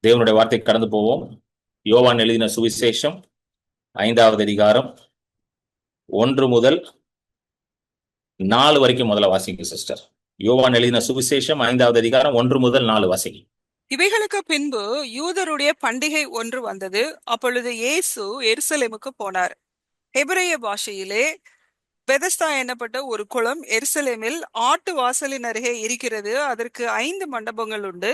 தேவனுடைய வார்த்தை கடந்து போவோம். யோவான் எழுதின சுவிசேஷம் 5வது அதிகாரம் 1 முதல் 4 வரைக்கும் முதல்ல வாசிங்க சிஸ்டர். யோவான் எழுதின சுவிசேஷம் 5வது அதிகாரம் 1 முதல் 4 வாசிங்க. இவைகளுக்கு பின்பு யூதருடைய பண்டிகை ஒன்று வந்தது. அப்பொழுது இயேசு எருசலேமுக்கு போனார். எபிரேய பாஷையிலே பெதஸ்தா என்னப்பட்ட ஒரு குளம் எருசலேமில் ஆட்டு வாசலின் அருகே இருக்கிறது. அதற்கு 5 மண்டபங்கள் உண்டு.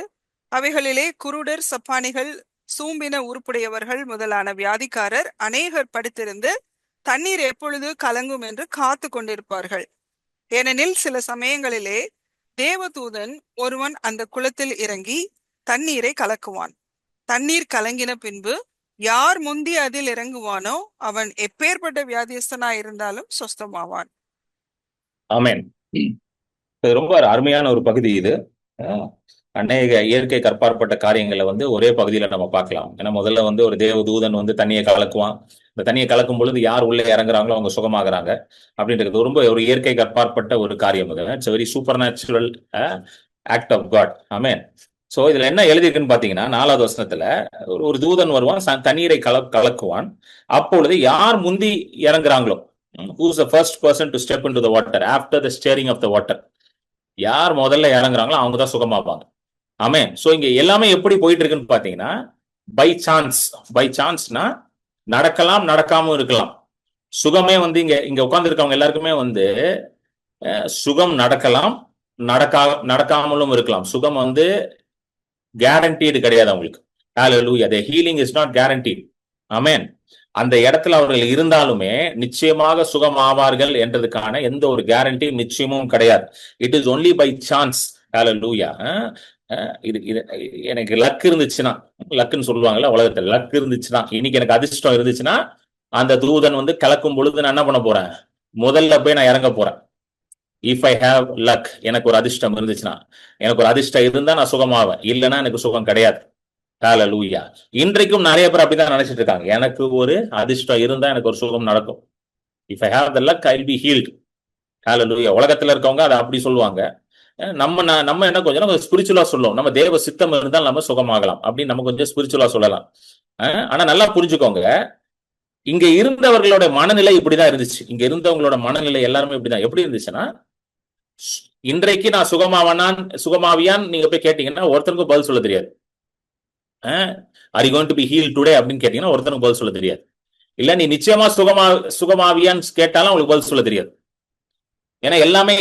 அவைகளிலே குருடர், சப்பானிகள், சூம்பின உருப்புடையவர்கள் முதலான வியாதிக்காரர் அநேகர் படுத்திருந்து தண்ணீர் எப்பொழுது கலங்கும் என்று காத்து கொண்டிருப்பார்கள். ஏனெனில் சில சமயங்களிலே தேவதூதன் ஒருவன் அந்த குளத்தில் இறங்கி தண்ணீரை கலக்குவான். தண்ணீர் கலங்கின பின்பு யார் முந்தி அதில் இறங்குவானோ அவன் எப்பேற்பட்ட வியாதியஸ்தனாய் இருந்தாலும் சொஸ்தமாவான். ஆமென். இது ரொம்ப அருமையான ஒரு பகுதி. இது அநேக இயற்கை கற்பாற்பட்ட காரியங்களை ஒரே பகுதியில நம்ம பார்க்கலாம். ஏன்னா முதல்ல ஒரு தேவதூதன் தண்ணியை கலக்குவான். இந்த தண்ணியை கலக்கும் பொழுது யார் உள்ளே இறங்குறாங்களோ அவங்க சுகமாகறாங்க அப்படின்றது ரொம்ப ஒரு இயற்கை கற்பாற்பட்ட ஒரு காரியம். It's very supernatural act of God. Amen. So இதுல என்ன எழுதிருக்குன்னு பாத்தீங்கன்னா 4வது வசனத்துல ஒரு தூதன் வருவான், தண்ணீரை கலக்குவான். அப்பொழுது யார் முந்தி இறங்குறாங்களோ, who is the first person to step into the water after the stirring of the water, யார் முதல்ல இறங்குறாங்களோ அவங்க தான் சுகமாவாங்க. ஆமென். சோ இங்க எல்லாமே எப்படி போயிட்டு இருக்குன்னு பாத்தீங்கன்னா பை சான்ஸ்னா நடக்கலாம், நடக்காம இருக்கலாம். சுகமே இங்க உட்கார்ந்து இருக்கவங்க எல்லாருக்குமே சுகம் நடக்கலாம், நடக்காமலும் இருக்கலாம். சுகம் கேரண்டீடு கிடையாது அவங்களுக்கு. ஹல்லேலூயா. the healing is not guaranteed. ஆமென். அந்த இடத்துல அவர்கள் இருந்தாலுமே நிச்சயமாக சுகம் ஆவார்கள் என்றதுக்கான எந்த ஒரு கேரண்டி நிச்சயமும் கிடையாது. It is only by chance. Hallelujah. இது எனக்கு லக் இருந்துச்சுன்னா, லக்குன்னு சொல்லுவாங்கல்ல உலகத்துல, லக் இருந்துச்சுன்னா, இன்னைக்கு எனக்கு அதிர்ஷ்டம் இருந்துச்சுன்னா அந்த தூதன் கலக்கும் பொழுது நான் என்ன பண்ண போறேன், முதல்ல போய் நான் இறங்க போறேன். இஃப் ஐ ஹேவ் லக், எனக்கு ஒரு அதிர்ஷ்டம் இருந்துச்சுன்னா, எனக்கு ஒரு அதிர்ஷ்டம் இருந்தா நான் சுகமாவேன், இல்லைன்னா எனக்கு சுகம் கிடையாது. ஹல்லேலூயா. இன்றைக்கும் நிறைய பேர் அப்படிதான் நினைச்சிட்டு இருக்காங்க, எனக்கு ஒரு அதிர்ஷ்டம் இருந்தா எனக்கு ஒரு சுகம் நடக்கும். If I have the luck I will be healed. Hallelujah. உலகத்துல இருக்கவங்க அதை அப்படி சொல்லுவாங்க. நம்ம என்ன கொஞ்சம் ஸ்பிரிச்சுவலா சொல்லுவோம், நம்ம தேவ சித்தம் இருந்தால் நம்ம சுகமாகலாம் அப்படின்னு நம்ம கொஞ்சம் ஸ்பிரிச்சுவலா சொல்லலாம். ஆனா நல்லா புரிஞ்சுக்கோங்க, இங்க இருந்தவர்களோட மனநிலை இப்படிதான் இருந்துச்சு. இங்க இருந்தவங்களோட மனநிலை எல்லாருமே இப்படிதான். எப்படி இருந்துச்சுன்னா, இன்றைக்கு நான் சுகமாவியான்னு நீங்க போய் கேட்டீங்கன்னா ஒருத்தருக்கும் பதில் சொல்ல தெரியாது. Are you going to be heal today அப்படின்னு கேட்டீங்கன்னா ஒருத்தருக்கும் பதில் சொல்ல தெரியாது. இல்ல நீ நிச்சயமா சுகமாவியான்னு கேட்டாலும் அவங்களுக்கு பதில் சொல்ல தெரியாது. ஏன்னா எல்லாமே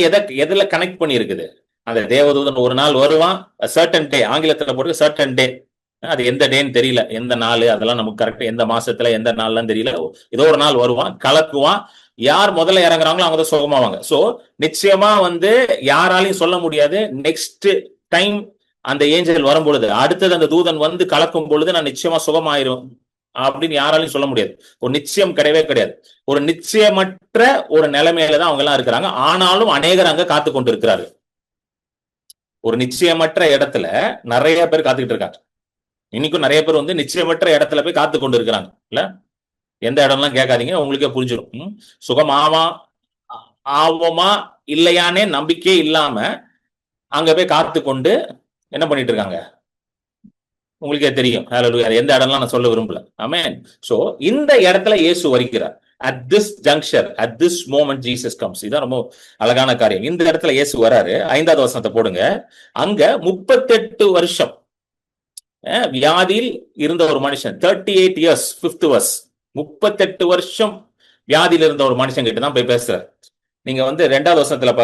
எதுல கனெக்ட் பண்ணி இருக்குது. அந்த தேவதூதன் ஒரு நாள் வருவான், சர்டன் டே, ஆங்கிலத்துல போட்டு சர்டன் டே, அது எந்த டேன்னு தெரியல, எந்த நாள் அதெல்லாம் நமக்கு கரெக்டா, எந்த மாசத்துல எந்த நாள்லாம் தெரியல. ஏதோ ஒரு நாள் வருவான், கலக்குவான், யார் முதல்ல இறங்குறாங்களோ அவங்க தான் சுகமாவாங்க. சோ நிச்சயமா யாராலையும் சொல்ல முடியாது நெக்ஸ்ட் டைம் அந்த ஏஞ்சல் வரும் பொழுது, அடுத்தது அந்த தூதன் கலக்கும் பொழுது நான் நிச்சயமா சுகமாயிரும் அப்படின்னு யாராலையும் சொல்ல முடியாது. ஒரு நிச்சயம் கிடையவே கிடையாது. ஒரு நிச்சயமற்ற ஒரு நிலைமையில தான் அவங்க எல்லாம் இருக்கிறாங்க. ஆனாலும் அநேகர் அங்க காத்து கொண்டு இருக்கிறார்கள். ஒரு நிச்சயமற்ற இடத்துல நிறைய பேர் காத்துக்கிட்டு இருக்காங்க. இன்னைக்கும் நிறைய பேர் நிச்சயமற்ற இடத்துல போய் காத்து கொண்டு இருக்கிறாங்க. இல்ல எந்த இடம்லாம் கேட்காதீங்க, உங்களுக்கே புரிஞ்சிடும். சுகம் ஆவோமா இல்லையானே நம்பிக்கை இல்லாம அங்க போய் காத்து கொண்டு என்ன பண்ணிட்டு இருக்காங்க, உங்களுக்கே தெரியும். ஹல்லேலூயா. எந்த இடம்லாம் நான் சொல்ல விரும்பல. ஆமென். சோ இந்த இடத்துல இயேசு வருகிறார். at this juncture, at this moment Jesus comes. இதான் ரொம்ப அழகான காரியம். இந்த இடத்துல இயேசு வராரு. 5வது வசனத்தை போடுங்க. அங்க 38 வருஷம் வியாதியில் இருந்த ஒரு மனுஷன், 38 years, 5th verse, 38 வருஷம் வியாதியில் இருந்த ஒரு மனுஷன் கிட்ட தான் போய் பேசுறாரு. நீங்க 2வது வசனத்துல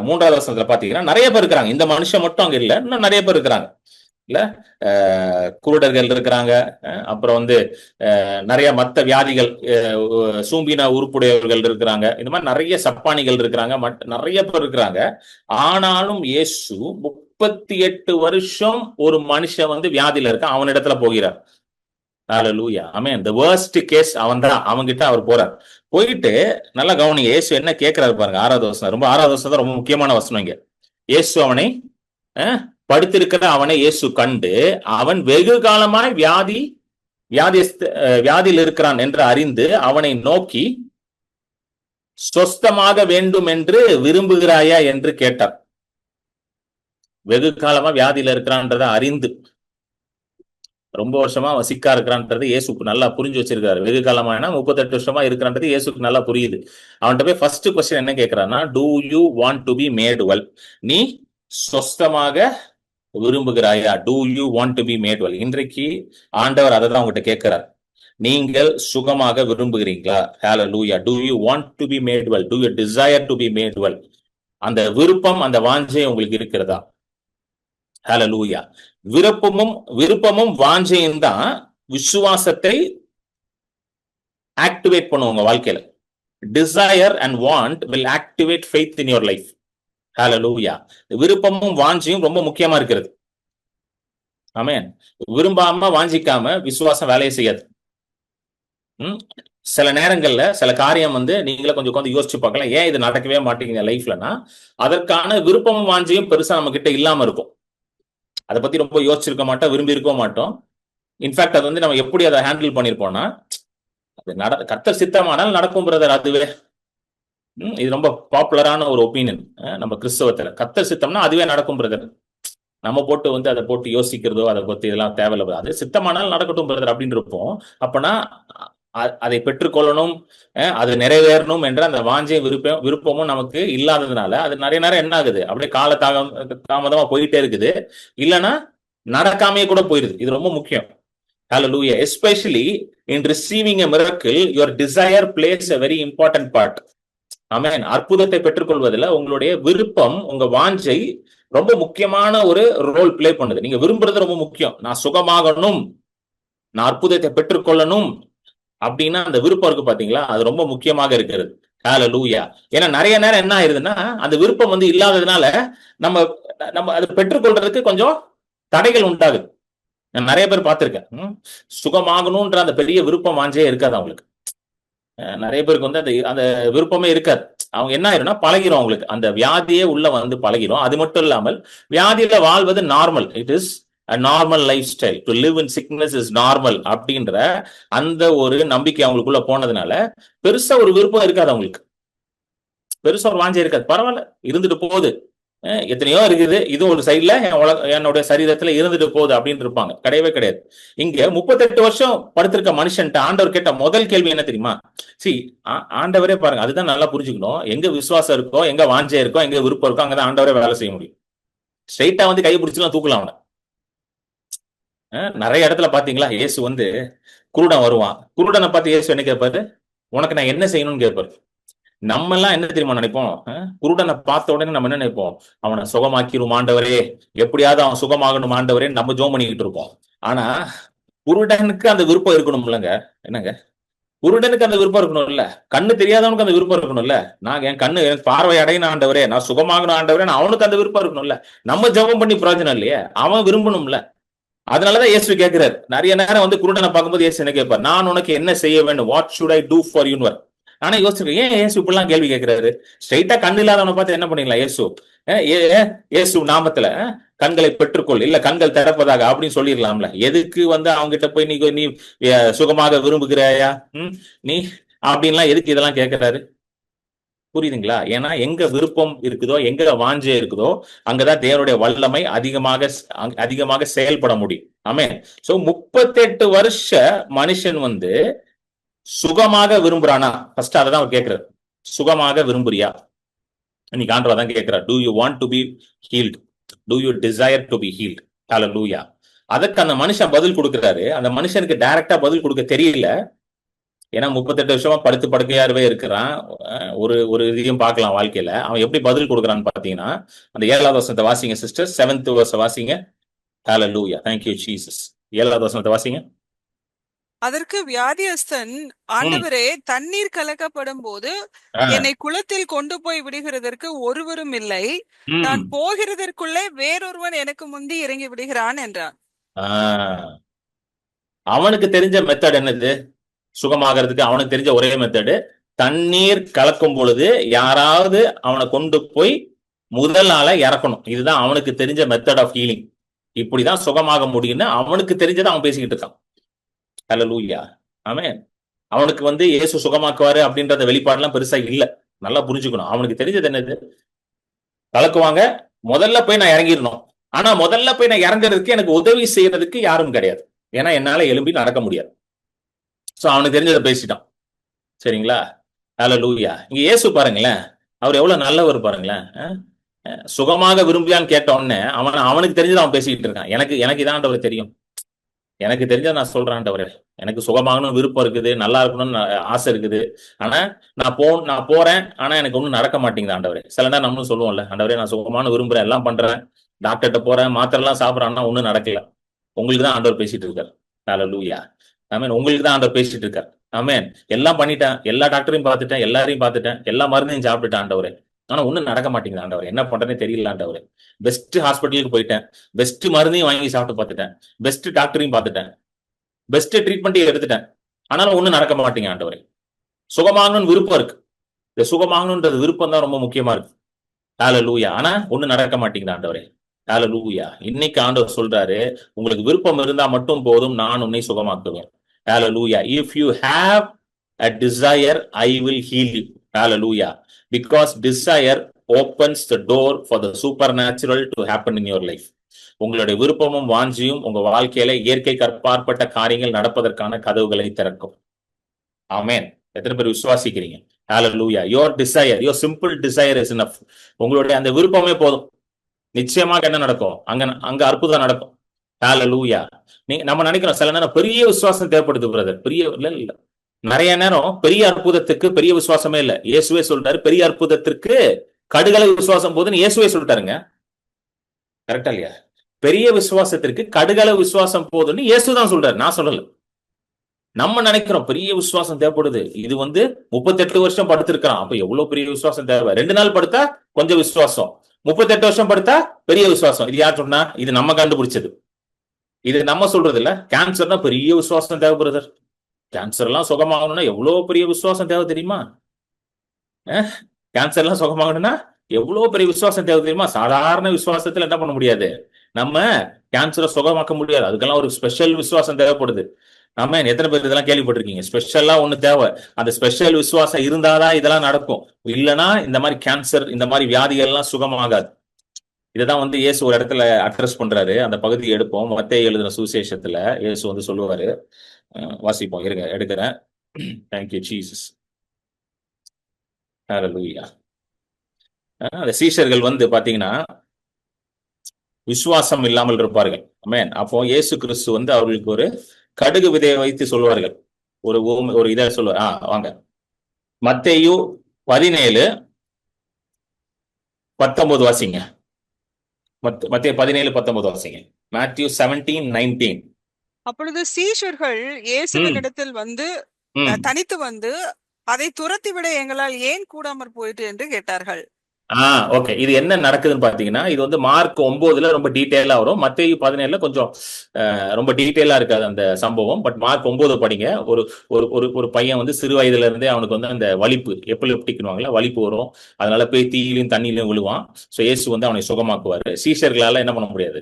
3வது வசனத்துல பாத்தீங்கன்னா நிறைய பேர் இருக்கிறாங்க. இந்த மனுஷன் மட்டும் அங்க இல்ல, இன்னும் நிறைய பேர் இருக்கிறாங்க. இல்ல குருடர்கள் இருக்கிறாங்க, அப்புறம் நிறைய மத்த வியாதிகள், சூம்பின உறுப்புடையவர்கள் இருக்கிறாங்க, இந்த மாதிரி நிறைய சப்பானிகள் இருக்கிறாங்க, நிறைய பேர் இருக்கிறாங்க. ஆனாலும் இயேசு 38 வருஷம் ஒரு மனுஷன் வியாதியில இருக்கான், அவன் இடத்துல போகிறார். ஹல்லேலூயா. ஆமென். the worst case அவன்தான், அவன்கிட்ட அவர் போறார். போயிட்டு நல்லா கவனிங்க, இயேசு என்ன கேட்கிறாரு பாருங்க. 6வது வசனம், 6வது வசனம் தான் ரொம்ப முக்கியமான வசனம் இங்க. இயேசு அவனை படுத்திருக்கிற அவனை இயேசு கண்டு, அவன் வெகு காலமாய் வியாதியில் இருக்கிறான் என்று அறிந்து அவனை நோக்கி, சொஸ்தமாக வேண்டும் என்று விரும்புகிறாயா என்று கேட்டார். வெகு காலமா வியாதியில இருக்கிறான்றதை அறிந்து, ரொம்ப வருஷமா அவன் சிக்கா இருக்கிறான்றது இயேசுக்கு நல்லா புரிஞ்சு வச்சிருக்காரு. வெகு காலமா 38 வருஷமா இருக்கிறான்றது இயேசுக்கு நல்லா புரியுது. அவன்கிட்ட போய் ஃபர்ஸ்ட் கொஸ்டின் என்ன கேட்கிறான்னா, do you want to be made well? நீ சொஸ்தமாக விரும்புகிறாயா? Do you want to be made well? இன்றைக்கு ஆண்டவர் அதை தான் உங்ககிட்ட கேட்கிறார். நீங்கள் சுகமாக விரும்புகிறீங்களா? ஹalleluya. Do you want to be made well? Do you desire to be made well? அந்த விருப்பம், அந்த வாஞ்சை உங்களுக்கு இருக்கிறதா? ஹalleluya. விருப்பமும் வாஞ்சையும் தான் விசுவாசத்தை ஆக்டிவேட் பண்ணும் உங்க வாழ்க்கையில. Desire and want will activate faith in your life. ஹalleluya. விருப்பமும் வாஞ்சையும் ரொம்ப முக்கியமா இருக்கிறது. ஆமென். விரும்பாம வாஞ்சிக்காம விசுவாசம் வேலையை செய்யாது. சில நேரங்கள்ல சில காரியம் நீங்களே கொஞ்சம் உட்காந்து யோசிச்சு பார்க்கலாம், ஏன் இது நடக்கவே மாட்டேங்குது லைஃப்லனா, அதற்கான விருப்பமும் வாஞ்சியும் பெருசா நம்ம கிட்ட இல்லாம இருக்கும். அதை பத்தி ரொம்ப யோசிச்சிருக்க மாட்டோம், விரும்பி இருக்க மாட்டோம். இன்ஃபேக்ட் அது நம்ம எப்படி அதை ஹேண்டில் பண்ணிருப்போம்னா, அது கர்த்தர் சித்தமானால் நடக்கும் பிரதர். அதுவே இது ரொம்ப பாப்புலரான ஒரு ஒப்பீனியன் நம்ம கிறிஸ்தவத்துல. கர்த்தர் சித்தம்னா அதுவே நடக்கும் பிரதர். நம்ம போட்டு அதை போட்டு யோசிக்கிறதோ அதை பத்தி இதெல்லாம் தேவையில்லை, அது சித்தமானால் நடக்கட்டும் பிரதர் அப்படின்னு இருப்போம். அப்பனா அதை பெற்றுக்கொள்ளணும், அது நிறைவேறணும் என்ற அந்த வாஞ்சை விருப்பமும் நமக்கு இல்லாததுனால அது நிறைய நேரம் என்ன ஆகுது, அப்படியே தாமதமா போயிட்டே இருக்குது, இல்லைன்னா நடக்காமையே கூட போயிருது. இது ரொம்ப முக்கியம். Hallelujah. Especially in receiving a miracle, your desire plays a very important part. ஆமென். அற்புதத்தை பெற்றுக்கொள்வதில் உங்களுடைய விருப்பம், உங்க வாஞ்சை ரொம்ப முக்கியமான ஒரு ரோல் பிளே பண்ணுது. நீங்க விரும்புறது ரொம்ப முக்கியம். நான் சுகமாகணும், நான் அற்புதத்தை பெற்றுக்கொள்ளணும் அப்படின்னா அந்த விருப்பம் இருக்கு பாத்தீங்களா, அது ரொம்ப முக்கியமாக இருக்கிறது. ஹalleluya. ஏன்னா நிறைய நேரம் என்ன ஆயிருதுன்னா, அந்த விருப்பம் இல்லாததுனால நம்ம அதை பெற்றுக்கொள்றதுக்கு கொஞ்சம் தடைகள் உண்டாகுது. நான் நிறைய பேர் பார்த்திருக்கேன், சுகமாகணும்ன்ற அந்த பெரிய விருப்பம் வாஞ்சே இருக்காது அவங்களுக்கு. நிறைய பேருக்கு அந்த விருப்பமே இருக்காது. அவங்க என்ன ஆயிரும்னா பழகிரும், அவங்களுக்கு அந்த வியாதியே உள்ள பழகிரும். அது மட்டும் இல்லாமல் வியாதியில வாழ்வது normal. It is a normal lifestyle. To live in sickness is normal அப்படின்ற அந்த ஒரு நம்பிக்கை அவங்களுக்குள்ள போனதுனால பெருசா ஒரு விருப்பம் இருக்காது அவங்களுக்கு, பெருசா ஒரு வாஞ்சை இருக்காது. பரவாயில்ல, இருந்துட்டு போகுது, எத்தனையோ இருக்குது, இது ஒரு சைட்ல என்னுடைய சரீரத்துல இருந்துட்டு போகுது அப்படின்னு இருப்பாங்க. கிடையவே கிடையாது. இங்க 38 வருஷம் படுத்திருக்க மனுஷன்ட்ட ஆண்டவர் கேட்ட முதல் கேள்வி என்ன தெரியுமா? ஆண்டவரே பாருங்க, அதுதான் நல்லா புரிஞ்சுக்கணும். எங்க விசுவாசம் இருக்கோ, எங்க வாஞ்சை இருக்கோ, எங்க விருப்பம் இருக்கோ, அங்கதான் ஆண்டவரே வேலை செய்ய முடியும். ஸ்ட்ரைட்டா கை பிடிச்சலாம் தூக்கலாம் அவனை. நிறைய இடத்துல பாத்தீங்களா, இயேசு குருடன் வருவான். குருடனை பார்த்து இயேசு என்ன கேட்பாரு? உனக்கு நான் என்ன செய்யணும்னு கேட்பாரு. நம்ம எல்லாம் என்ன தெரியுமா நினைப்போம்? குருடனை பார்த்த உடனே நம்ம என்ன நினைப்போம்? அவனை சுகமாக்கிரும் ஆண்டவரே, எப்படியாவது அவன் சுகமாகணும் ஆண்டவரே நம்ம ஜோம் பண்ணிக்கிட்டு இருப்போம். ஆனா குருடனுக்கு அந்த விருப்பம் இருக்கணும் இல்லைங்க? என்னங்க, குருடனுக்கு அந்த விருப்பம் இருக்கணும் இல்ல? கண்ணு தெரியாதவனுக்கு அந்த விருப்பம் இருக்கணும் இல்ல? நான் என் கண்ணு பார்வை அடையணும் ஆண்டவரே, நான் சுகமாகணும் ஆண்டவரே, அவனுக்கு அந்த விருப்பம் இருக்கணும்ல? நம்ம ஜெபம் பண்ணி பிரயோஜனம் இல்லையே, அவன் விரும்பணும்ல. அதனாலதான் இயேசு கேட்கிறார். நிறைய நேரம் குருடனை பார்க்கும்போது இயேசு என்ன கேட்பார்? நான் உனக்கு என்ன செய்ய வேண்டும்? What should I do for you? ஆனா யோசிச்சிருக்கேன், ஏன் இயேசு இப்படிலாம் கேள்வி கேட்கிறாரு? ஸ்ட்ரைட்டா கண் இல்லாதவனை பார்த்து என்ன பண்ணிக்கலாம்? இயேசு நாமத்துல கண்களை பெற்றுக்கொள், இல்ல கண்கள் திறப்பதாக அப்படின்னு சொல்லிடலாம்ல. எதுக்கு அவங்க கிட்ட போய் நீ சுகமாக விரும்புகிறாயா நீ அப்படின்லாம் எதுக்கு இதெல்லாம் கேட்கிறாரு? புரியுதுங்களா? ஏன்னா எங்க விருப்பம் இருக்குதோ, எங்க வாஞ்சை இருக்குதோ, அங்கதான் தேவனுடைய வல்லமை அதிகமாக செயல்பட முடியும். ஆமென். சோ 38 வருஷ மனுஷன் சுகமாக விரும்புறானா? ஃபர்ஸ்ட் அதான் அவர் கேட்கிறார். சுகமாக விரும்புறியா? இன்னைக்கு ஆண்டவர் தான் கேட்கிறார். Do you want to be healed? Do you desire to be healed? Hallelujah. அதற்கு அந்த மனுஷன் பதில் கொடுக்கிறாரு. அந்த மனுஷனுக்கு டைரக்டா பதில் கொடுக்க தெரியல. ஏன்னா 38 வருஷமா படுத்து படுக்கையாவே இருக்கிறான். ஒரு இதையும் பார்க்கலாம் வாழ்க்கையில. அவன் எப்படி பதில் கொடுக்குறான்னு பாத்தீங்கன்னா, அந்த 7வது வசனத்தை வாசிங்க சிஸ்டர். 7th verse வாசிங்க. Hallelujah. Thank you Jesus. 7வது வசனத்தை வாசிங்க. அதற்கு வியாதியஸ்தன், ஆண்டவரே, தண்ணீர் கலக்கப்படும் போது என்னை குளத்தில் கொண்டு போய் விடுகிறதற்கு ஒருவரும் இல்லை. நான் போகிறதற்குள்ளே வேறொருவன் எனக்கு முந்தி இறங்கி விடுகிறான் என்றான். அவனுக்கு தெரிஞ்ச மெத்தட் என்னது? சுகமாகிறதுக்கு அவனுக்கு தெரிஞ்ச ஒரே மெத்தடு, தண்ணீர் கலக்கும் பொழுது யாராவது அவனை கொண்டு போய் முதல் ஆளை இறக்கணும். இதுதான் அவனுக்கு தெரிஞ்ச மெத்தட் ஆஃப் ஹீலிங். இப்படிதான் சுகமாக முடியும்னு அவனுக்கு தெரிஞ்சதை அவன் பேசிக்கிட்டு இருக்கான். ஹல்லேலூயா. ஆமென். அவனுக்கு இயேசு சுகமாக்குவாரு அப்படின்றத வெளிப்பாடுலாம் பெருசா இல்ல. நல்லா புரிஞ்சுக்கணும். அவனுக்கு தெரிஞ்சது என்னது? கலக்குவாங்க, முதல்ல போய் நான் இறங்கிடணும். ஆனா முதல்ல போய் நான் இறங்குறதுக்கு எனக்கு உதவி செய்யறதுக்கு யாரும் கிடையாது. ஏன்னா என்னால எழும்பி நடக்க முடியாது. சோ அவனுக்கு தெரிஞ்சதை பேசிட்டான். சரிங்களா? ஹல்லேலூயா. இங்க இயேசு பாருங்களேன், அவர் எவ்வளவு நல்லவர் பாருங்களேன். சுகமாக விரும்பியான்னு கேட்ட உடனே அவனுக்கு தெரிஞ்சதை அவன் பேசிக்கிட்டு இருக்கான். எனக்கு எனக்கு இதான் ஆண்டவரே தெரியும், எனக்கு தெரிஞ்சதை நான் சொல்றேன் ஆண்டவரே, எனக்கு சுகமாகணும்னு விருப்பம் இருக்குது, நல்லா இருக்கணும்னு ஆசை இருக்குது. ஆனா நான் போறேன், ஆனா எனக்கு ஒன்றும் நடக்க மாட்டேங்குது ஆண்டவரே. சில நேரம் நம்மளும் சொல்லுவோம்ல, ஆண்டவரே நான் சுகமான விரும்புறேன், எல்லாம் பண்றேன், டாக்டர்கிட்ட போறேன், மாத்திரை எல்லாம் சாப்பிட்றான்னா ஒன்றும் நடக்கல. உங்களுக்கு தான் ஆண்டவர் பேசிட்டு இருக்காரு. ஹல்லேலூயா. ஆமென். உங்களுக்கு தான் ஆண்டவர் பேசிட்டு இருக்காரு. ஆமென். எல்லாம் பண்ணிட்டேன், எல்லா டாக்டரையும் பார்த்துட்டேன், எல்லாரையும் பார்த்துட்டேன், எல்லா மருந்தையும் சாப்பிட்டுட்டேன் ஆண்டவரே, ஆனா ஒன்றும் நடக்க மாட்டேங்குது ஆண்டவரே, என்ன பண்றேனே தெரியல ஆண்டவரே. பெஸ்ட் ஹாஸ்பிட்டலுக்கு போயிட்டேன், பெஸ்ட் மருந்தையும் வாங்கி சாப்பிட்டு பார்த்துட்டேன், பெஸ்ட் டாக்டரையும் பார்த்துட்டேன், பெஸ்ட் ட்ரீட்மெண்ட்டையும் எடுத்துட்டேன், ஆனாலும் ஒன்றும் நடக்க மாட்டேங்க ஆண்டவரே. சுகமாகணும்னு விருப்பம் இருக்கு, இந்த சுகமாகணுன்றது விருப்பம் தான் ரொம்ப முக்கியமா இருக்கு. ஹல்லேலூயா. ஆனா ஒன்றும் நடக்க மாட்டேங்குது ஆண்டவரே. ஹல்லேலூயா. இன்னைக்கு ஆண்டவர் சொல்றாரு, உங்களுக்கு விருப்பம் இருந்தா மட்டும் போதும், நான் உன்னை சுகமாக்குவேன். Hallelujah. If you have a desire, I will heal you. Hallelujah. Because desire opens the door for the supernatural to happen in your life. உங்களுடைய விருப்பமும் வாஞ்சியும் உங்க வாழ்க்கையில இயற்கை கற்பாற்பட்ட காரியங்கள் நடப்பதற்கான கதவுகளை திறக்கும். ஆமென். எத்தனை பேர் விசுவாசிக்கிறீங்க? Hallelujah. Your desire, your simple desire is enough. உங்களுடைய அந்த விருப்பமே போதும், நிச்சயமாக என்ன நடக்கும்? அங்க அற்புதம் நடக்கும். ஹல்லேலூயா. நம்ம நினைக்கிறோம் சில நேரம் பெரிய விசுவாசம் தேவைப்படுது பிரதர், பெரிய இல்ல. நிறைய நேரம் பெரிய அற்புதத்துக்கு பெரிய விசுவாசமே இல்ல. இயேசுவே சொல்றாரு, பெரிய அற்புதத்திற்கு கடுகளவு விசுவாசம் போதுன்னு இயேசுவே சொல்லிட்டாருங்க. கரெக்டா இல்லையா? பெரிய விசுவாசத்திற்கு கடுகளவு விசுவாசம் போதுன்னு இயேசு தான் சொல்றாரு, நான் சொல்லல. நம்ம நினைக்கிறோம் பெரிய விசுவாசம் தேவைப்படுது. இது 38 வருஷம் படுத்திருக்கிறான், அப்ப எவ்வளவு பெரிய விசுவாசம் தேவை? 2 நாள் படுத்தா கொஞ்சம் விசுவாசம், 38 வருஷம் படுத்தா பெரிய விசுவாசம். இது யார் சொன்னா? இது நம்ம கண்டுபிடிச்சது, இது நம்ம சொல்றது இல்ல. கேன்சர்னா பெரிய விசுவாசம் தேவை பிரதர், கேன்சர் எல்லாம் சுகமாகணும்னா எவ்வளவு பெரிய விசுவாசம் தேவை தெரியுமா? கேன்சர் எல்லாம் சுகமாகணும்னா எவ்வளவு பெரிய விசுவாசம் தேவை தெரியுமா? சாதாரண விசுவாசத்துல என்ன பண்ண முடியாது, நம்ம கேன்சரை சுகமாக்க முடியாது. அதுக்கெல்லாம் ஒரு ஸ்பெஷல் விசுவாசம் தேவைப்படுது. ஆமா, எத்தனை பேர் இதெல்லாம் கேள்விப்பட்டிருக்கீங்க? ஸ்பெஷலா ஒண்ணு தேவை, அந்த ஸ்பெஷல் விசுவாசம் இருந்தாதான் இதெல்லாம் நடக்கும். இல்லைன்னா இந்த மாதிரி கேன்சர், இந்த மாதிரி வியாதிகள் எல்லாம் சுகமாகாது. இதைதான் இயேசு ஒரு இடத்துல அட்ரஸ் பண்றாரு. அந்த பகுதியை எடுப்போம். மத்தேயு எழுதின சுவிசேஷத்துல இயேசு சொல்லுவாரு, வாசிப்போம், இருங்க எடுக்கிறேன். Thank you Jesus. ஹல்லேலூயா. அந்த சீஷர்கள் பாத்தீங்கன்னா விசுவாசம் இல்லாமல் இருப்பார்கள். ஆமென். அப்போ இயேசு கிறிஸ்து அவர்களுக்கு ஒரு கடுகு விதையை வைத்து சொல்வார்கள். ஒரு இதை சொல்லுவார். வாங்க, மத்தேயு 17:19 வாசிங்க. மத்தேயு 17:19 வாசிங்க. மேத்யூ 17:19. அப்பொழுது சீஷர்கள் இயேசுவினிடத்தில் தனித்து அதை துரத்திவிட எங்களால் ஏன் கூடாமற் போயிட்டு என்று கேட்டார்கள். ஓகே. இது என்ன நடக்குதுன்னு பாத்தீங்கன்னா, இது மார்க் 9ல ரொம்ப டீட்டெயிலா வரும். மத்தேயு 17ல கொஞ்சம் ரொம்ப டீட்டெயிலா இருக்காது அந்த சம்பவம். பட் மார்க் 9 படிங்க. ஒரு பையன் சிறு வயதுல இருந்தே அவனுக்கு அந்த வலிப்பு, எபிலெப்டிக்னுவாங்கல்ல, வலிப்பு வரும். அதனால போய் தீயிலையும் தண்ணியிலையும் விழுவான். ஸோ இயேசு அவனை சுகமாக்குவாரு. சீஷர்களால என்ன பண்ண முடியாது,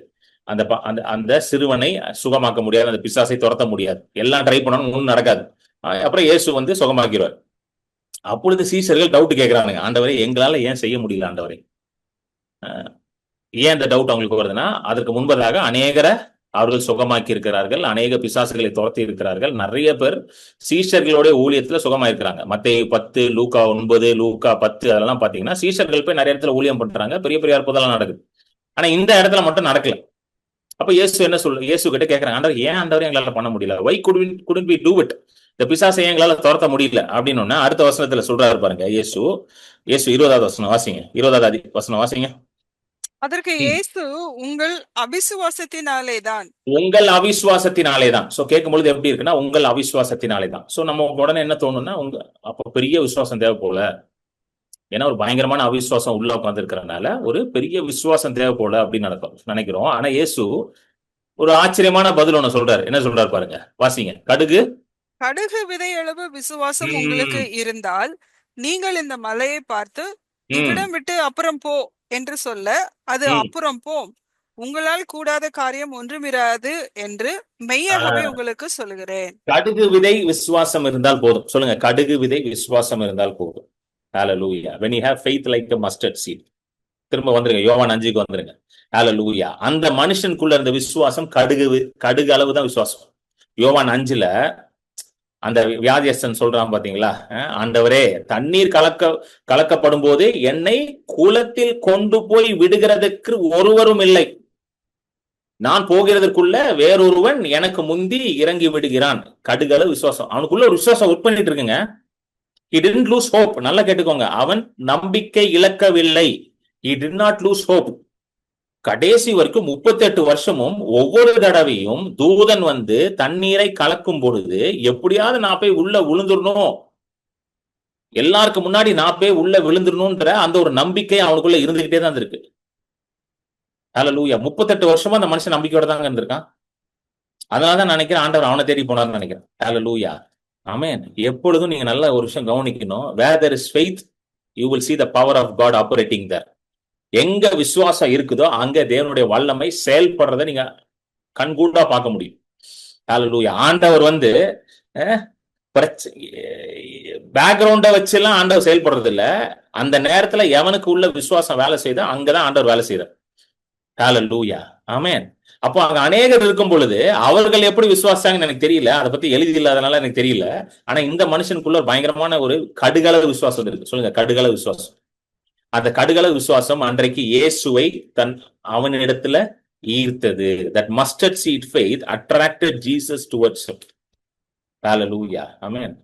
அந்த சிறுவனை சுகமாக்க முடியாது, அந்த பிசாசை துரத்த முடியாது. எல்லாம் ட்ரை பண்ணணும், ஒன்றும் நடக்காது. அப்புறம் இயேசு சுகமாக்கிடுவார். அப்பொழுது சீஷர்கள் டவுட் கேட்கிறானுங்க, ஆண்டவரே எங்களால ஏன் செய்ய முடியல ஆண்டவரே? ஏன் அந்த டவுட் அவங்களுக்கு வருதுன்னா, அதற்கு முன்பதாக அநேகரை அவர்கள் சுகமாக்கி இருக்கிறார்கள், அநேக பிசாசுகளை துரத்தி இருக்கிறார்கள். நிறைய பேர் சீஷர்களுடைய ஊழியத்துல சுகமாயிருக்கிறாங்க. மத்தேயு 10, லூக்கா 9, லூக்கா 10 அதெல்லாம் பாத்தீங்கன்னா சீஷர்கள் போய் நிறைய இடத்துல ஊழியம் பண்றாங்க, பெரிய பெரிய அற்புதம் நடக்குது. ஆனா இந்த இடத்துல மட்டும் நடக்கல. அப்ப இயேசு கிட்ட கேட்கிறாங்க, ஆண்டவர் ஏன் ஆண்டவரே எங்களால பண்ண முடியல? வை couldn't we do it? இந்த பிசாசை எங்களால துரத்த முடியல அப்படின்னு அடுத்த வசனத்துல சொல்றாரு பாருங்க. இயேசு 20வது வசனம் வாசிங்க. 20வது வசனம் வாசிங்க. அதற்கு இயேசு, உங்கள் அவிசுவாசத்தினாலேதான். உங்கள் அவிசுவாசத்தினாலேதான். சோ கேட்கும்பொழுது எப்படி இருக்குன்னா, உங்கள் அவிசுவாசத்தினாலேதான். சோ நம்ம உடனே என்ன தோணும்னா, அப்ப பெரிய விசுவாசம் தேவை போல. ஏன்னா ஒரு பயங்கரமான அவிசுவாசம் உள்ள உட்கார்ந்து இருக்கிறதுனால ஒரு பெரிய விசுவாசம் தேவை போல அப்படின்னு நினைக்கிறோம். ஆனா இயேசு ஒரு ஆச்சரியமான பதில் ஒண்ணு சொல்றாரு. என்ன சொல்றாரு பாருங்க, வாசிங்க. கடுகு விதையளவு விசுவாசம் உங்களுக்கு இருந்தால் நீங்கள் இந்த மலையை பார்த்து இவ்விடம் விட்டு அப்புறம் போ என்று சொல்ல அது அப்புறம் போம். உங்களால் கூடாத காரியம் ஒன்றுமிராது என்று மெய்யாகவே உங்களுக்கு சொல்லுகிறேன். கடுகு விதை விசுவாசம் இருந்தால் போதும். சொல்லுங்க, கடுகு விதை விசுவாசம் இருந்தால் போதும். Hallelujah. When you have faith like a mustard seed. திரும்ப வந்துருங்க, யோவான் 5க்கு வந்துருங்க. Hallelujah. அந்த மனுஷனுக்குள்ள இருந்த விசுவாசம் கடுகு அளவு தான் விசுவாசம். யோவான் 5ல அந்த வியாதியஸ்தன் சொல்றான் பாத்தீங்களா, ஆண்டவரே தண்ணீர் கலக்கப்படும் போது என்னை குளத்தில் கொண்டு போய் விடுகிறதுக்கு ஒருவரும் இல்லை, நான் போகிறதற்குள்ள வேறொருவன் எனக்கு முந்தி இறங்கி விடுகிறான். கடுகளவு விசுவாசம், அவனுக்குள்ள ஒரு விசுவாசம் ஒர்க் பண்ணிட்டு இருக்குங்க. He didn't lose hope. நல்லா கேட்டுக்கோங்க, அவன் நம்பிக்கை இழக்கவில்லை. He did not lose hope. கடைசி வரைக்கும் 38 வருஷமும் ஒவ்வொரு தடவையும் தூதன் வந்து தண்ணீரை கலக்கும் பொழுது எப்படியாவது நான் போய் உள்ள விழுந்துடணும், எல்லாருக்கும் முன்னாடி நான் போய் உள்ள விழுந்துடணும்ன்ற அந்த ஒரு நம்பிக்கை அவனுக்குள்ள இருந்துகிட்டே தான் இருக்கு. ஹல்லேலூயா. 38 வருஷமா அந்த மனுஷன் நம்பிக்கையோட தாங்க இருந்திருக்கான். அதனாலதான் நினைக்கிறேன் ஆண்டவர் அவனை தேடி போனார்னு நினைக்கிறேன். ஹல்லேலூயா. ஆமென். எப்பொழுதும் நீங்க நல்ல ஒரு விஷயம் கவனிக்கணும். where there is faith you will see the power of God operating there. எங்க விசுவாசம் இருக்குதோ அங்க தேவனுடைய வல்லமை செயல்படுறதை நீங்க கண்கூடா பார்க்க முடியும். ஹல்லேலூயா. ஆண்டவர் வந்து பேக்ரவுண்ட வச்சுலாம் ஆண்டவர் செயல்படுறது இல்ல. அந்த நேரத்துல எவனுக்கு உள்ள விசுவாசம் வேலை செய்தா அங்கதான் ஆண்டவர் வேலை செய்யறார். ஹல்லேலூயா. ஆமென். அப்போ அங்க அநேகர் இருக்கும் பொழுது அவர்கள் எப்படி விசுவாசாங்கன்னு எனக்கு தெரியல, அதை பத்தி எழுதி இல்லாதனால எனக்கு தெரியல. ஆனா இந்த மனுஷனுக்குள்ள ஒரு பயங்கரமான ஒரு கடுகளவு விசுவாசம் இருக்கு. சொல்லுங்க, கடுகளவு விசுவாசம். அந்த கடுகளவு விசுவாசம் அன்றைக்கு இயேசுவை அவனிடத்துல ஈர்த்தது. that mustard seed faith attracted Jesus towards him. hallelujah. ஆமென்.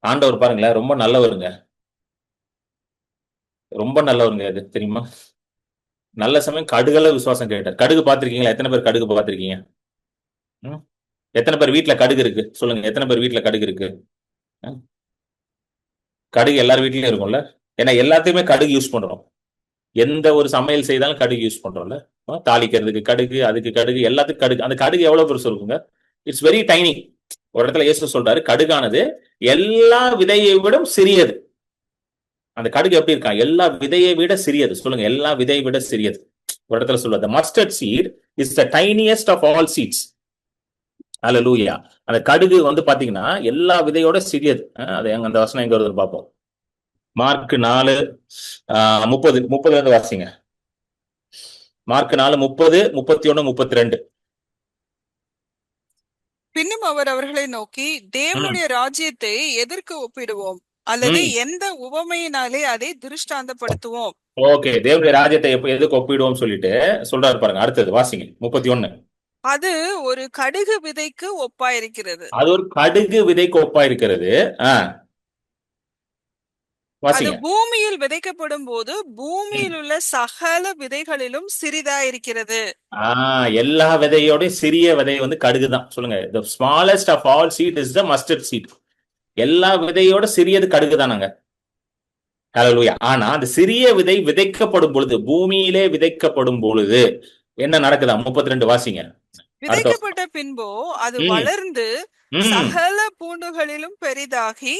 ஆண்டவர் பாருங்களேன், ரொம்ப நல்லவருங்க, ரொம்ப நல்லவருங்க. அது தெரியுமா? நல்ல சமயம் கடுகளவு விசுவாசம் கேட்டார். கடுகு பார்த்திருக்கீங்களா? எத்தனை பேர் கடுகு பார்த்திருக்கீங்க? எத்தனை பேர் வீட்டுல கடுகு இருக்கு? சொல்லுங்க, எத்தனை பேர் வீட்டுல கடுகு இருக்கு? கடுகு எல்லார் வீட்லயும் இருக்கும்ல. ஏன்னா எல்லாத்தையுமே கடுகு யூஸ் பண்றோம். எந்த ஒரு சமையல் செய்தாலும் கடுகு யூஸ் பண்றோம்ல. தாளிக்கிறதுக்கு கடுகு, அதுக்கு கடுகு, எல்லாத்துக்கும் கடுகு. அந்த கடுகு எவ்வளவு பெருசு இருக்குங்க? It's very tiny. ஒரு இடத்துல இயேசு சொல்றாரு, கடுகானது எல்லா விதையை விட சிறியது. அந்த கடுகு எப்படி இருக்கா? எல்லா விதையை விட சிறியது. சொல்லுங்க, எல்லா விதையை விட சிறியது. ஒரு இடத்துல சொல்லுவார், the mustard seed is the tiniest of all seeds. ஹல்லேலூயா. அந்த கடுகு வந்து பாத்தீங்கன்னா எல்லா விதையோட சிறியது. அது எங்க அந்த வசனம் எங்க வருது பார்ப்போம். மார்க் 4:30 இருந்து வாசிங்க. மார்க் 4:30, 31, 32. பின்னும் அவர் அவர்களை நோக்கி, தேவனுடைய ராஜ்யத்தை எதற்கு ஒப்பிடுவோம், அல்லது எந்த உவமையினாலே அதை திருஷ்டாந்தப்படுத்துவோம்? ஓகே, தேவனுடைய ராஜ்யத்தை எதுக்கு ஒப்பிடுவோம் சொல்லிட்டு சொல்றாரு பாருங்க. அடுத்தது வாசிங்க 31. அது ஒரு கடுகு விதைக்கு ஒப்பாயிருக்கிறது. அது ஒரு கடுகு விதைக்கு ஒப்பாயிருக்கிறது. அது பூமியில் விதைக்கப்படும் போது பூமியில் உள்ள சகல விதைகளிலும் சிறிதாயிருக்கிறது. எல்லா விதையோட சிறிய விதை வந்து கடுகுதான். சொல்லுங்க, the smallest of all seed is the mustard seed. எல்லா விதையோட சிறியது கடுகுதானாங்க. ஹல்லேலூயா. ஆனா அந்த சிறிய விதை விதைக்கப்படும் பொழுது, பூமியிலே விதைக்கப்படும் பொழுது என்ன நடக்குதா? 32 வாசிங்க. விதைக்கப்பட்ட பின்போ அது வளர்ந்து சகல பூண்டுகளிலும் பெரிதாகி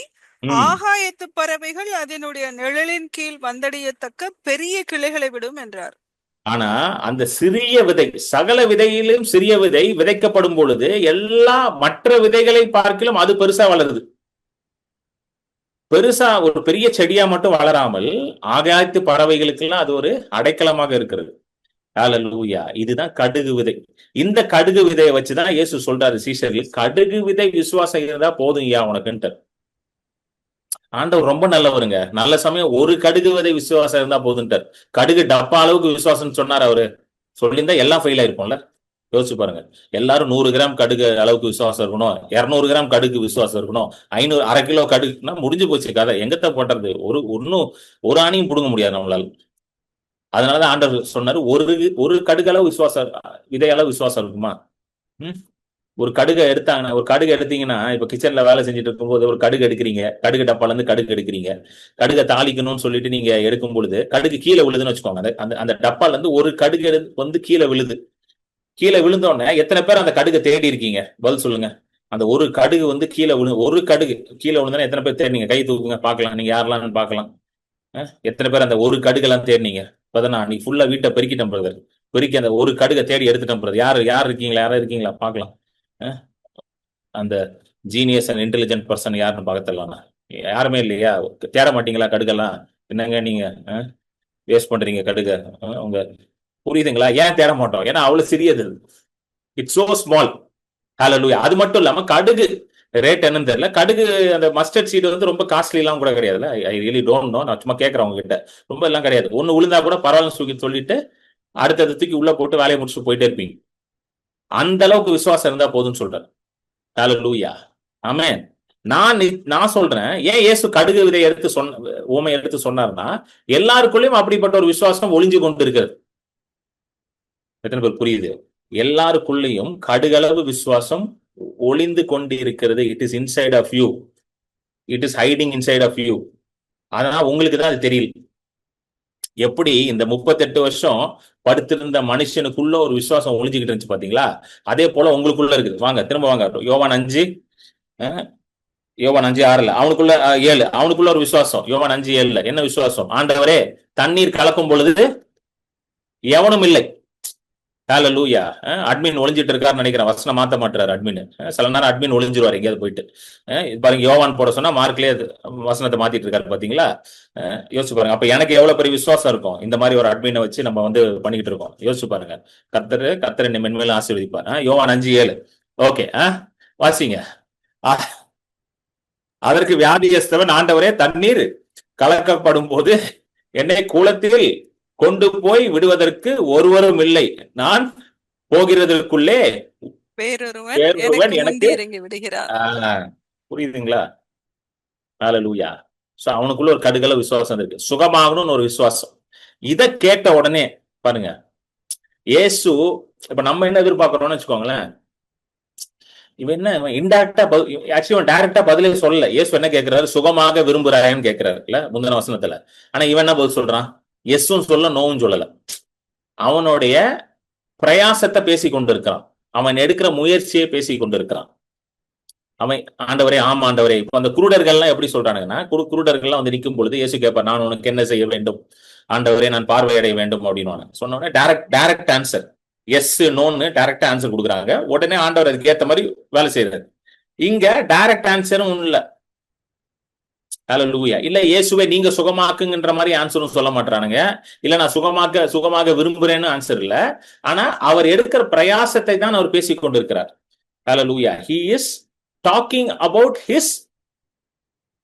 ஆகாயத்து பறவைகள் அதனுடைய நிழலின் கீழ் வந்தடையத்தக்க பெரிய கிளைகளை விடும் என்றார். ஆனா அந்த சிறிய விதை, சகல விதையிலும் சிறிய விதை விதைக்கப்படும் பொழுது எல்லா மற்ற விதைகளை பார்க்கிலும் அது பெருசா வளருது. பெருசா ஒரு பெரிய செடியா மட்டும் வளராமல் ஆகாயத்து பறவைகளுக்கெல்லாம் அது ஒரு அடைக்கலமாக இருக்கிறது. ஹல்லேலூயா. இதுதான் கடுகு விதை. இந்த கடுகு விதையை வச்சுதான் இயேசு சொல்றாரு சீஷர்கள், கடுகு விதை விசுவாசம் இருந்தா போதும் ஐயா உனக்குன்ட்டு. ஆண்டவர் ரொம்ப நல்லவருங்க. நல்ல சமயம் ஒரு கடுகு விதை விசுவாசம் இருந்தா போதுன்ட்டார். கடுகு டப்பா அளவுக்கு விசுவாசம் சொன்னார் அவரு. சொல்லியிருந்தா எல்லாம் ஃபெயில் ஆயிருக்கும்ல. யோசிச்சு பாருங்க. எல்லாரும் 100 கிராம் கடுகு அளவுக்கு விசுவாசம் இருக்கணும், 200 கிராம் கடுகு விசுவாசம் இருக்கணும், 500 1/2 கிலோ கடுகுன்னா முடிஞ்சு போச்சு கதை. எங்கத்த போட்டுறது? ஒரு ஆணையும் புடுங்க முடியாது நம்மளால. அதனாலதான் ஆண்டவர் சொன்னாரு, ஒரு கடுகளவு விசுவாசம், விதையளவு விசுவாசம் இருக்குமா? ஒரு கடுகை எடுத்தாங்கன்னா, ஒரு கடுகு எடுத்தீங்கன்னா, இப்ப கிச்சன்ல வேலை செஞ்சுட்டு இருக்கும்போது ஒரு கடுகு எடுக்கிறீங்க, கடுகு டப்பால இருந்து கடுகு எடுக்கிறீங்க, கடுகை தாளிக்கணும்னு சொல்லிட்டு நீங்க எடுக்கும் பொழுது கடுகு கீழே விழுதுன்னு வச்சுக்கோங்க. அந்த டப்பால இருந்து ஒரு கடுகு வந்து கீழே விழுது. கீழே விழுந்தோடனே எத்தனை பேர் அந்த கடுகை தேடி இருக்கீங்க? பதில் சொல்லுங்க. அந்த ஒரு கடுகு வந்து ஒரு கடுகு கீழே விழுந்தோன்னா எத்தனை பேர் தேடினீங்க? கை தூக்குங்க பாக்கலாம், நீங்க யாரெல்லாம் பாக்கலாம். எத்தனை பேர் அந்த ஒரு கடுகெல்லாம் தேடினீங்க? இப்பதான் நீ ஃபுல்லா வீட்டை பெருக்கிட்டேன் பிரதர், பெருக்கி அந்த ஒரு கடுகை தேடி எடுத்துட்டேன் பிரதர். யார் இருக்கீங்களா? யாரும் இருக்கீங்களா பாக்கலாம். அந்த ஜீனியஸ் அண்ட் இன்டெலிஜென்ட் பர்சன் யாருன்னு பார்த்துடலாம். யாருமே இல்லையா? தேட மாட்டீங்களா கடுகெல்லாம்? என்னங்க நீங்க வேஸ்ட் பண்றீங்க கடுகை? உங்க புரியுதுங்களா? ஏன் தேட மாட்டோம்? ஏன்னா அவ்வளவு சிறியது. It's so small. ஹalleluya. அது மட்டும் இல்லாம கடுகு ரேட் என்னன்னு தெரியல. கடுகு அந்த மஸ்டர்ட் சீடு வந்து ரொம்ப காஸ்ட்லி எல்லாம் கூட கிடையாதுல்ல. I really don't know. நான் சும்மா கேட்கறேன் உங்ககிட்ட. ரொம்ப எல்லாம் கிடையாது. ஒண்ணு விழுந்தா கூட பரவாயில்ல சொல்லிட்டு அடுத்தது தூக்கி உள்ள போட்டு வேலையை முடிச்சுட்டு போயிட்டே இருப்பீங்க. அந்த அளவுக்கு விசுவாசம் இருந்தா போதும்னு சொல்றேன். ஹalleluya. ஆமென். நான் சொல்றேன், ஏன் இயேசு கடுகு விதை எடுத்து ஊமை எடுத்து சொன்னார்னா, எல்லாருக்குள்ளயும் அப்படிப்பட்ட ஒரு விசுவாசம் ஒளிஞ்சு கொண்டு இருக்கிறது. எத்தனை பேர் புரியுது? எல்லாருக்குள்ளேயும் கடுகளவு விசுவாசம் ஒளிந்து கொண்டு இருக்கிறது. It is inside of you. It is hiding inside of you. ஆனா உங்களுக்கு தான் அது தெரியல. எப்படி இந்த 38 வருஷம் படுத்திருந்த மனுஷனுக்குள்ள ஒரு விசுவாசம் ஒளிஞ்சுக்கிட்டு இருந்துச்சு பாத்தீங்களா? அதே போல உங்களுக்குள்ள இருக்குது. வாங்க திரும்ப வாங்க. யோவான் 5 யோவான் 5:6 அவனுக்குள்ள 7 அவனுக்குள்ள ஒரு விசுவாசம். யோவான் 5:7 என்ன விசுவாசம்? ஆண்டவரே, தண்ணீர் கலக்கும் பொழுது எவனும் இல்லை. ஹalleluya. அட்மின் ஒளிஞ்சிட்டு இருக்காருன்னு நினைக்கிறேன். வசனம் மாத்த மாட்டாரு அட்மின். சில நேரம் அட்மின் ஒளிஞ்சிருவாரு எங்கேயாவது போயிட்டு. பாருங்க, யோவான் போட சொன்னா மார்க்லயே வசனத்தை மாத்திட்டு இருக்காரு பாத்தீங்களா? யோசிச்சு பாருங்க. அப்ப எனக்கு எவ்வளவு பெரிய விசுவாசம் இருக்கும் இந்த மாதிரி ஒரு அட்மினை வச்சு நம்ம வந்து பண்ணிக்கிட்டு இருக்கோம். யோசிச்சு பாருங்க. கர்த்தர் என்னை மென்மேலும் ஆசீர்வதிப்பார். யோவான் 5:7 ஓகே. வாசிங்க. அதற்கு வியாதியஸ்தவன், ஆண்டவரே, தண்ணீர் கலக்கப்படும் போது என்னை கூலத்தில் கொண்டு போய் விடுவதற்கு ஒருவரும் இல்லை. நான் போகிறதற்குள்ளே வேறொருவன் எனக்கு இறங்கி விடுகிறார். புரியுதுங்களா? ஹalleluya. சோ அவனுக்குள்ள ஒரு கடுகளவு விசுவாசம் இருக்கு. சுகமாகணும்னு ஒரு விசுவாசம். இத கேட்ட உடனே பாருங்க, இயேசு இப்ப நம்ம என்ன எதிர்பார்க்கிறோம்னு வச்சுக்கோங்களேன். இவன் என்ன இன்டைரக்டா ஆக்சுவலி டைரக்டா பதிலே சொல்லல. இயேசு என்ன கேட்கிறாரு? சுகமாக விரும்புறாயன்னு கேட்கிறாரு இல்ல முந்தின வசனத்துல. ஆனா இவன் என்ன பதில் சொல்றான்? எஸ்ஸும் சொல்ல, நோவும் சொல்லல. அவனுடைய பிரயாசத்தை பேசி கொண்டிருக்கிறான். அவன் எடுக்கிற முயற்சியை பேசி கொண்டிருக்கிறான். அவன் ஆண்டவரே, ஆமா ஆண்டவரே. இப்போ அந்த குருடர்கள்லாம் எப்படி சொல்றானுங்கன்னா, குருடர்கள்லாம் வந்து நிற்கும் பொழுது இயேசு கேட்பார், நான் உனக்கு என்ன செய்ய வேண்டும்? ஆண்டவரே, நான் பார்வையடைய வேண்டும் அப்படின்னு சொன்ன உடனே டைரக்ட் ஆன்சர், எஸ் நோன்னு டைரக்டா ஆன்சர் கொடுக்குறாங்க. உடனே ஆண்டவர் அதுக்கு ஏத்த மாதிரி வேலை செய்யறாரு. இங்க டைரக்ட் ஆன்சரும் இல்ல. ஹalleluya. இல்ல இயேசுவே நீங்க சுகமாக்குங்கன்ற மாதிரி ஆன்சரும் சொல்ல மாட்டானுங்க. இல்ல நான் சுகமாக விரும்புறேன்னு ஆன்சர் இல்ல. ஆனா அவர் எடுக்கிற பிரயாசத்தை தான் அவர் பேசிக் கொண்டிருக்கிறார். ஹalleluya. He is talking about his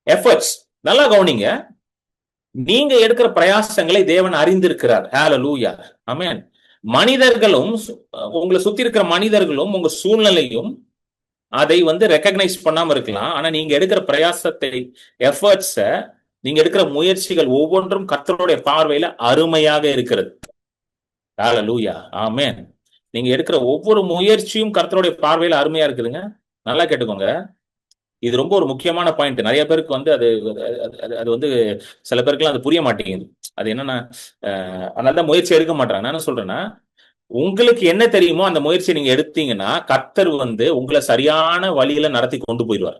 efforts. நல்லா கவனிங்க. நீங்க எடுக்கிற பிரயாசங்களை தேவன் அறிந்திருக்கிறார். ஹalleluya. ஆமென். மனிதர்களும் உங்களை சுத்தி இருக்கிற மனிதர்களும் உங்க சூழ்நிலையும் அதை வந்து ரெகக்னைஸ் பண்ணாம இருக்கலாம். ஆனா நீங்க எடுக்கிற பிரயாசத்தை, எஃபர்ட்ஸ, நீங்க எடுக்கிற முயற்சிகள் ஒவ்வொன்றும் கர்த்தருடைய பார்வையில அருமையாக இருக்கிறது. ஹalleluya. ஆமென். நீங்க எடுக்கிற ஒவ்வொரு முயற்சியும் கர்த்தருடைய பார்வையில அருமையா இருக்குதுங்க. நல்லா கேட்டுக்கோங்க. இது ரொம்ப ஒரு முக்கியமான பாயிண்ட். நிறைய பேருக்கு வந்து அது வந்து சில பேருக்குலாம் அது புரிய மாட்டேங்குது. அது என்னன்னா, அதனால முயற்சி எடுக்க மாட்டாங்க. நான் என்ன சொல்றேன்னா, உங்களுக்கு என்ன தெரியுமோ அந்த முயற்சி நீங்க எடுத்தீங்கன்னா கர்த்தர் வந்து உங்களை சரியான வழியில நடத்தி கொண்டு போயிடுவார்.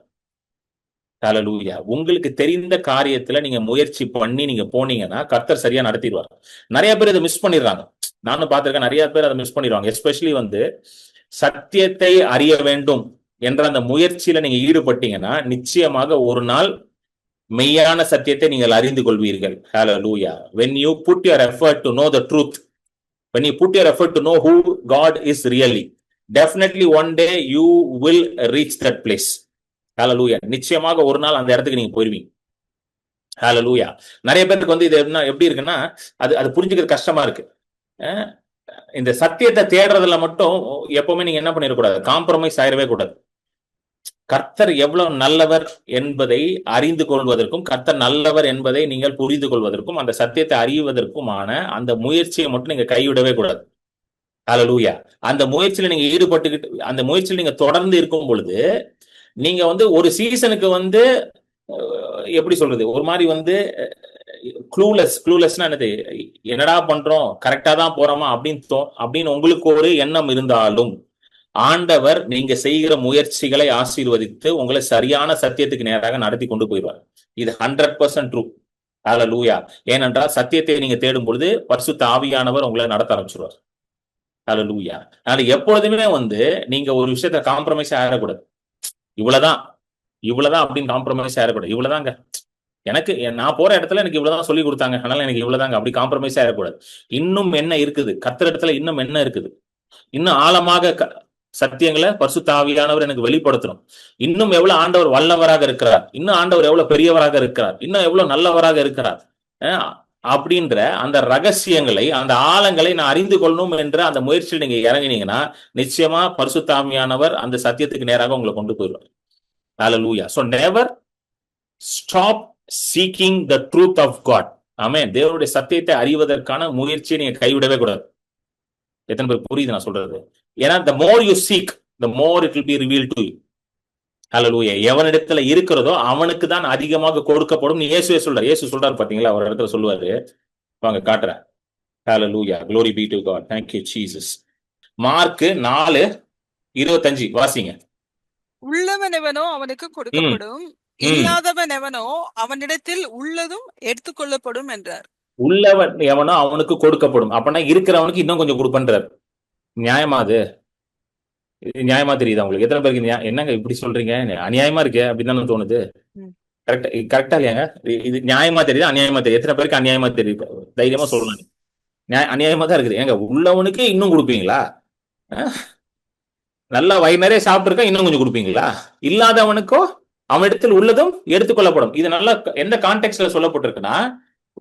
ஹalleluya. உங்களுக்கு தெரிந்த காரியத்துல நீங்க முயற்சி பண்ணி நீங்க போனீங்கன்னா கர்த்தர் சரியா நடத்திடுவார். நிறைய பேர் இதை மிஸ் பண்ணிடுறாங்க. நானும் பார்த்திருக்கேன். நிறைய பேர் அதை மிஸ் பண்ணிடுவாங்க. எஸ்பெஷலி வந்து சத்தியத்தை அறிய வேண்டும் என்ற அந்த முயற்சியில நீங்க ஈடுபட்டீங்கன்னா நிச்சயமாக ஒரு நாள் மெய்யான சத்தியத்தை நீங்கள் அறிந்து கொள்வீர்கள். ஹalleluya. When you put your effort to know the truth, when you put your effort to know who God is really, definitely one day you will reach that place. Hallelujah. நிச்சயமாக ஒரு நாள் அந்த இடத்துக்கு நீங்க போயிருவீங்க. Hallelujah. நிறைய பேருக்கு வந்து இது எப்படி இருக்குன்னா, அது புரிஞ்சுக்கிறது கஷ்டமா இருக்கு. இந்த சத்தியத்தை தேடுறதுல மட்டும் எப்பவுமே நீங்க என்ன பண்ணிடக்கூடாது, காம்ப்ரமைஸ் ஆயிடவே கூடாது. கர்த்தர் எவ்வளவு நல்லவர் என்பதை அறிந்து கொள்வதற்கும், கர்த்தர் நல்லவர் என்பதை நீங்கள் புரிந்து கொள்வதற்கும், அந்த சத்தியத்தை அறிவதற்குமான அந்த முயற்சியை மட்டும் நீங்க கைவிடவே கூடாது. ஹalleluya. அந்த முயற்சியில நீங்க ஈடுபட்டுக்கிட்டு, அந்த முயற்சியில் நீங்க தொடர்ந்து இருக்கும் பொழுது நீங்க வந்து ஒரு சீசனுக்கு வந்து எப்படி சொல்றது, ஒரு மாதிரி வந்து க்ளூலெஸ்னா என்னது, என்னடா பண்றோம், கரெக்டா தான் போறோமா அப்படின்னு உங்களுக்கு ஒரு எண்ணம் இருந்தாலும் ஆண்டவர் நீங்க செய்கிற முயற்சிகளை ஆசீர்வதித்து உங்களை சரியான சத்தியத்துக்கு நேராக நடத்தி கொண்டு போயிடுவார். இது 100% ட்ரூ. ஹalleluya. ஏனென்றால் சத்தியத்தை நீங்க தேடும் பொழுது பரிசுத்த ஆவியானவர் உங்களை நடத்த ஆரம்பிச்சிருவார். ஹalleluya. அதனால எப்பொழுதுமே வந்து நீங்க ஒரு விஷயத்த காம்ப்ரமைஸ் ஆயிடக்கூடாது. இவ்வளவுதான் அப்படின்னு காம்ப்ரமைஸ் ஆயிடக்கூடாது. இவ்வளவுதாங்க எனக்கு, நான் போற இடத்துல எனக்கு இவ்வளவுதான் சொல்லி கொடுத்தாங்க, அதனால எனக்கு இவ்வளவுதாங்க அப்படி காம்ப்ரமைஸ் ஆயிடக்கூடாது. இன்னும் என்ன இருக்குது கர்த்தர் இடத்துல, இன்னும் என்ன இருக்குது, இன்னும் ஆழமாக சத்தியங்களை பரிசுத்த ஆவியானவர் எனக்கு வெளிப்படுத்தணும். இன்னும் எவ்வளவு ஆண்டவர் வல்லவராக இருக்கிறார், இன்னும் ஆண்டவர் எவ்வளவு பெரியவராக இருக்கிறார், இன்னும் எவ்வளவு நல்லவராக இருக்கிறார் அப்படின்ற அந்த ரகசியங்களை, அந்த ஆழங்களை நான் அறிந்து கொள்ளணும் என்ற அந்த முயற்சியில் நீங்க இறங்கினீங்கன்னா நிச்சயமா பரிசுத்த ஆவியானவர் அந்த சத்தியத்துக்கு நேராக உங்களை கொண்டு போயிடுவார். ஹல்லேலூயா. So never stop seeking the truth of God. ஆமென். தேவனுடைய சத்தியத்தை அறிவதற்கான முயற்சியை நீங்க கைவிடவே கூடாது. எத்தனை பேர் புரியுது நான் சொல்றது? ஏன்னா the more you seek, the more it will be revealed to you. ஹல்லேலூயா. எவனிடத்துல இருக்கிறதோ அவனுக்கு தான் அதிகமாக கொடுக்கப்படும். இயேசுவே சொல்றார். இயேசு சொல்றாரு பாத்தீங்களா, ஒரு இடத்துல சொல்லுவாரு, வாங்க காட்டுறேன். ஹல்லேலூயா. glory be to God. thank you Jesus. Mark 4:25 வாசிங்க. உள்ளவன் எவனோ அவனுக்கு கொடுக்கப்படும், இல்லாதவன் எவனோ அவனிடத்தில் உள்ளதும் எடுத்துக்கொள்ளப்படும் என்றார். உள்ளவன் எவனோ அவனுக்கு கொடுக்கப்படும். அப்பனா இருக்கிறவனுக்கு இன்னும் கொஞ்சம் கொடுப்பன்றார். நியாயமா? அது நியாயமா தெரியுதா உங்களுக்கு? எத்தனை பேருக்கு என்னங்க இப்படி சொல்றீங்க, அநியாயமா இருக்கு அப்படின்னு தானே தோணுது? கரெக்டா இல்லையாங்க? இது நியாயமா தெரியுது, அநியாயமா தெரியுது? எத்தனை பேருக்கு அநியாயமா தெரியுது? தைரியமா சொல்லணும். அநியாயமா தான் இருக்குது. ஏங்க உள்ளவனுக்கு இன்னும் கொடுப்பீங்களா? நல்லா வயிறு நிறைய சாப்பிட்டு இருக்க, இன்னும் கொஞ்சம் கொடுப்பீங்களா? இல்லாதவனுக்கோ அவனிடத்தில் உள்ளதும் எடுத்துக்கொள்ளப்படும். இது நல்லா எந்த கான்டெக்ட்ல சொல்லப்பட்டிருக்குன்னா,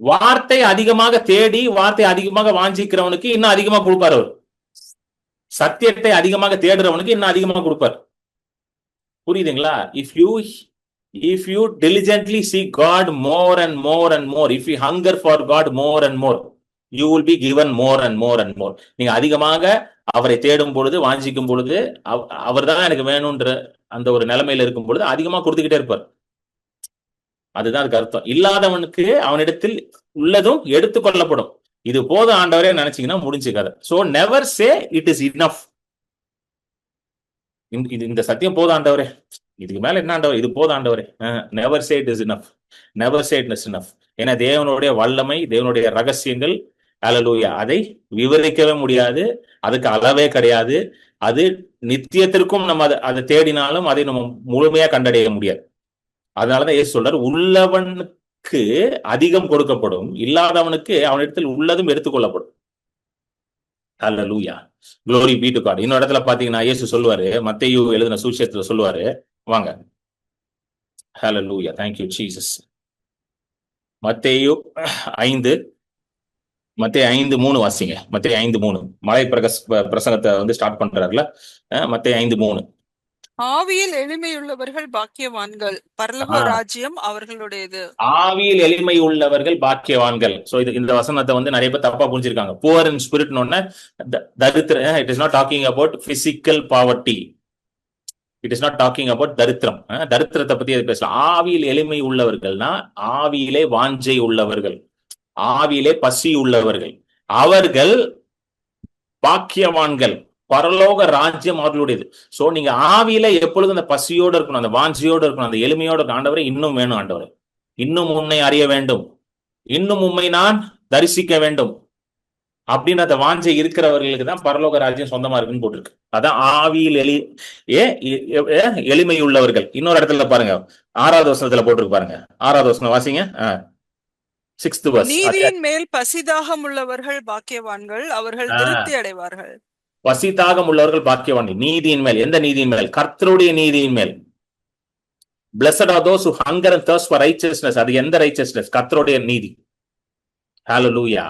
வார்த்தை அதிகமாக தேடி வார்த்தை அதிகமாக வாஞ்சிக்கிறவனுக்கு இன்னும் அதிகமா கொடுப்பார். அவர் சத்தியத்தை அதிகமாக தேடுறவனுக்கு இன்னும் அதிகமாக கொடுப்பார். புரியுதுங்களா? if you diligently seek God more and more and more, if you hunger for God more and more, you will be given more and more and more. நீங்க அதிகமாக அவரை தேடும் பொழுது, வாஞ்சிக்கும் பொழுது, அவர் தான் எனக்கு வேணும்ன்ற அந்த ஒரு நிலைமையில இருக்கும் பொழுது அதிகமா கொடுத்துக்கிட்டே இருப்பார். அதுதான் அதுக்கு அர்த்தம். இல்லாதவனுக்கு அவனிடத்தில் உள்ளதும் எடுத்துக்கொள்ளப்படும். இது போதும் ஆண்டவரே நினைச்சீங்கன்னா முடிஞ்சு கதை. So never say it is enough. இந்த சத்தியம் போதும் ஆண்டவரே, இதுக்கு மேல என்ன ஆண்டவர், இது போதும் ஆண்டவரே. Never say it is enough. Never say it is enough. ஏன்னா தேவனுடைய வல்லமை, தேவனுடைய ரகசியங்கள், ஹல்லேலூயா, அதை விவரிக்கவே முடியாது. அதுக்கு அளவே கிடையாது. அது நித்தியத்திற்கும் நம்ம அதை தேடினாலும் அதை நம்ம முழுமையா கண்டடைய முடியாது. அதனாலதான் இயேசு சொல்றார், உள்ளவனுக்கு அதிகம் கொடுக்கப்படும், இல்லாதவனுக்கு அவனிடத்தில் உள்ளதும் எடுத்துக்கொள்ளப்படும். ஹல்லேலூயா. glory be to God. இன்னொரு இடத்துல பாத்தீங்கன்னா இயேசு சொல்லுவாரு, மத்தேயு எழுதின சுவிசேஷத்துல சொல்லுவாரு, வாங்க. ஹல்லேலூயா. thank you Jesus. மத்தேயு 5:3 வாசிங்க. மத்தேயு 5:3 மலை பிரசங்கத்தை வந்து ஸ்டார்ட் பண்றாருல. மத்தேயு 5:3. ஆவியில் எளிமையுள்ளவர்கள் பாக்கியவான்கள், பரலோக ராஜ்யம் அவர்களுடையது. ஆவியில் எளிமை உள்ளவர்கள் பாக்கியவான்கள். சோ இந்த வசனத்தை வந்து நிறைய பேர் தப்பா புரிஞ்சிருக்காங்க. புவர் இன் ஸ்பிரிட் தரித்திரம். It is not talking about physical poverty. It is not talking about தரித்திரம். தரித்திரத்தை பத்தி பேசலாம். ஆவியில் எளிமை உள்ளவர்கள்னா ஆவியிலே வாஞ்சை உள்ளவர்கள், ஆவியிலே பசி உள்ளவர்கள், அவர்கள் பாக்கியவான்கள். பரலோக ராஜ்யம் அவர்களுடையது. சோ நீங்க ஆவியில எப்பொழுதும் அந்த பசியோடு இருக்கணும், அந்த வாஞ்சியோடு இருக்கணும், அந்த எளிமையோடு இருக்கணும். ஆண்டவரே இன்னும் வேணும், ஆண்டவரே இன்னும் உன்னை அறிய வேண்டும், இன்னும் உண்மை நான் தரிசிக்க வேண்டும் அப்படின்னு அந்த வாஞ்சை இருக்கிறவர்களுக்கு தான் பரலோக ராஜ்யம் சொந்தமா இருக்குன்னு போட்டிருக்கு. அதான் ஆவியில் எளிமை உள்ளவர்கள். இன்னொரு இடத்துல பாருங்க, 6வது வசனத்துல போட்டிருக்கு பாருங்க. 6வது வசனம் வாசிங்க. 6th verse. நீதியின் மேல் பசிதாகம் உள்ளவர்கள் பாக்கியவான்கள், அவர்கள் திருப்தி அடைவார்கள். பசிதாகம் உள்ளவர்கள் பாக்கியவான்கள். நீதியின் மேல். எந்த நீதியின் மேல்? கர்த்தருடைய நீதியின் மேல். Blessed are those who hunger and thirst for righteousness. அது எந்த righteousness? கர்த்தருடைய நீதி. ஹல்லேலூயா.